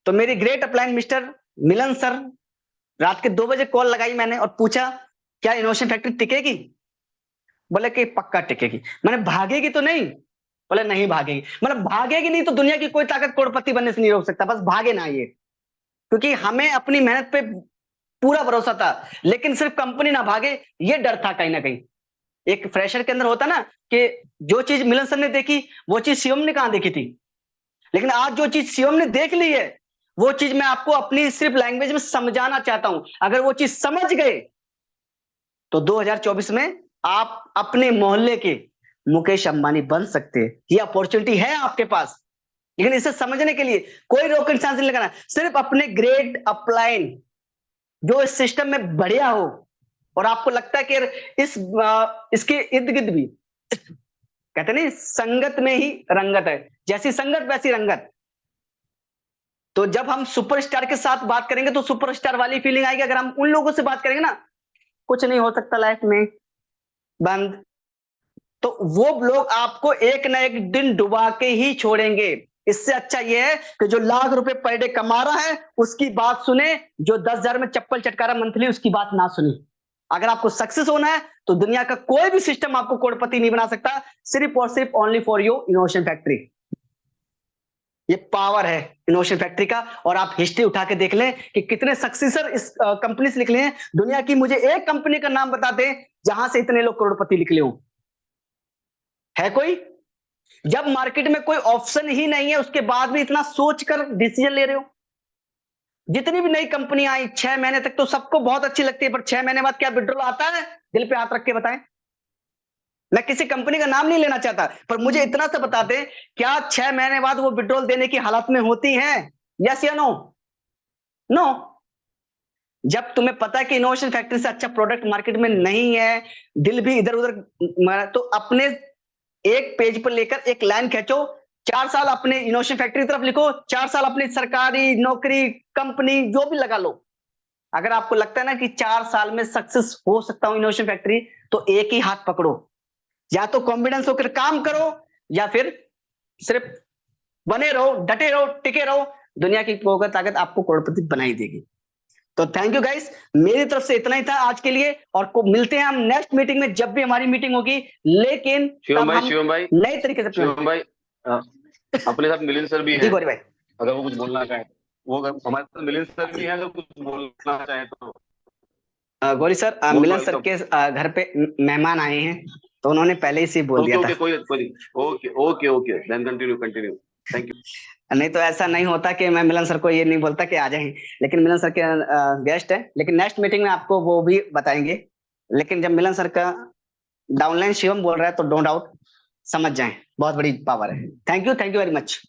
तो मेरी ग्रेट अपलाइन मिस्टर मिलन सर, रात के 2 बजे कॉल लगाई मैंने और पूछा क्या इनोवेशन फैक्ट्री टिकेगी? बोले कि पक्का टिकेगी। मैंने भागेगी तो नहीं? बोले नहीं भागेगी। मतलब भागेगी नहीं तो दुनिया की कोई ताकत करोड़पति बनने से नहीं रोक सकता, बस भागे ना ये। क्योंकि हमें अपनी मेहनत पे पूरा भरोसा था, लेकिन सिर्फ कंपनी ना भागे ये डर था कहीं ना कहीं। एक फ्रेशर के अंदर होता ना कि जो चीज मिलन सर ने देखी वो चीज शिवम ने कहां देखी थी, लेकिन आज जो चीज शिवम ने देख ली है वो चीज मैं आपको अपनी सिर्फ लैंग्वेज में समझाना चाहता हूं। अगर वो चीज समझ गए तो 2024 में आप अपने मोहल्ले के मुकेश अंबानी बन सकते हैं। ये अपॉर्चुनिटी है आपके पास, लेकिन इसे समझने के लिए कोई रॉकेट साइंस नहीं लगाना, सिर्फ अपने ग्रेट अपलाइन जो इस सिस्टम में बढ़िया हो और आपको लगता है कि इसके इर्द गिर्द भी कहते नहीं संगत में ही रंगत है, जैसी संगत वैसी रंगत। तो जब हम सुपरस्टार के साथ बात करेंगे तो सुपरस्टार वाली फीलिंग आएगी। अगर हम उन लोगों से बात करेंगे ना, कुछ नहीं हो सकता लाइफ में, बंद, तो वो लोग आपको एक ना एक दिन डुबा के ही छोड़ेंगे। इससे अच्छा यह है कि जो लाख रुपए पर डे कमा रहा है उसकी बात सुने, जो 10,000 में चप्पल चटका रहा मंथली उसकी बात ना सुने। अगर आपको सक्सेस होना है तो दुनिया का कोई भी सिस्टम आपको करोड़पति नहीं बना सकता, सिर्फ और सिर्फ only for you innovation factory. ये पावर है इनोवेशन फैक्ट्री का। और आप हिस्ट्री उठा के देख लें कि कितने सक्सेसर इस कंपनी से निकले हैं दुनिया की। मुझे एक कंपनी का नाम बता दें जहां से इतने लोग करोड़पति निकले हो, है कोई? जब मार्केट में कोई ऑप्शन ही नहीं है उसके बाद भी इतना सोचकर डिसीजन ले रहे हो। जितनी भी नई कंपनी आई 6 महीने तक तो सबको बहुत अच्छी लगती है, पर 6 महीने बाद क्या विड्रॉल आता है? दिल पे हाथ रख के बताएं। मैं किसी कंपनी का नाम नहीं लेना चाहता, पर मुझे इतना सा बता दें, क्या 6 महीने बाद वो विड्रॉल देने की हालत में होती है? यस या नो? नो। जब तुम्हें पता है कि इनोवेशन फैक्ट्री से अच्छा प्रोडक्ट मार्केट में नहीं है, दिल भी इधर उधर, तो अपने एक पेज पर लेकर एक लाइन खींचो, 4 साल अपने इनोवेशन फैक्ट्री की तरफ लिखो, 4 साल अपनी सरकारी नौकरी कंपनी जो भी लगा लो। अगर आपको लगता है ना कि 4 साल में सक्सेस हो सकता हूं इनोवेशन फैक्ट्री, तो एक ही हाथ पकड़ो, या तो कॉन्फिडेंस होकर काम करो या फिर सिर्फ बने रहो, डटे रहो, टिके रहो, दुनिया की ताकत आपको करोड़पति बनाई देगी। तो थैंक यू गाइस, मेरी तरफ से इतना ही था आज के लिए, और मिलते हैं हम नेक्स्ट मीटिंग में, जब भी हमारी मीटिंग होगी, लेकिन शिवम हम भाई नए तरीके से शिवम भाई अपने साथ मिलिंद सर भी जी हैं, गौरी भाई। अगर वो कुछ बोलना चाहे, वो अगर हमारे साथ मिलिंद सर भी हैं, अगर कुछ बोलना चाहे तो गौरी सर, मिलन सर के घर पे मेहमान आए हैं, तो उन्होंने पहले ही से बोल दिया था। कोई okay then continue thank you. नहीं तो ऐसा नहीं होता कि मैं मिलन सर को ये नहीं बोलता कि आ जाएं, लेकिन मिलन सर के गेस्ट है, लेकिन नेक्स्ट मीटिंग में आपको वो भी बताएंगे। लेकिन जब मिलन सर का डाउनलाइन शिवम बोल रहा है तो डोंट डाउट, समझ जाएं, बहुत बड़ी पावर है। Thank you very much.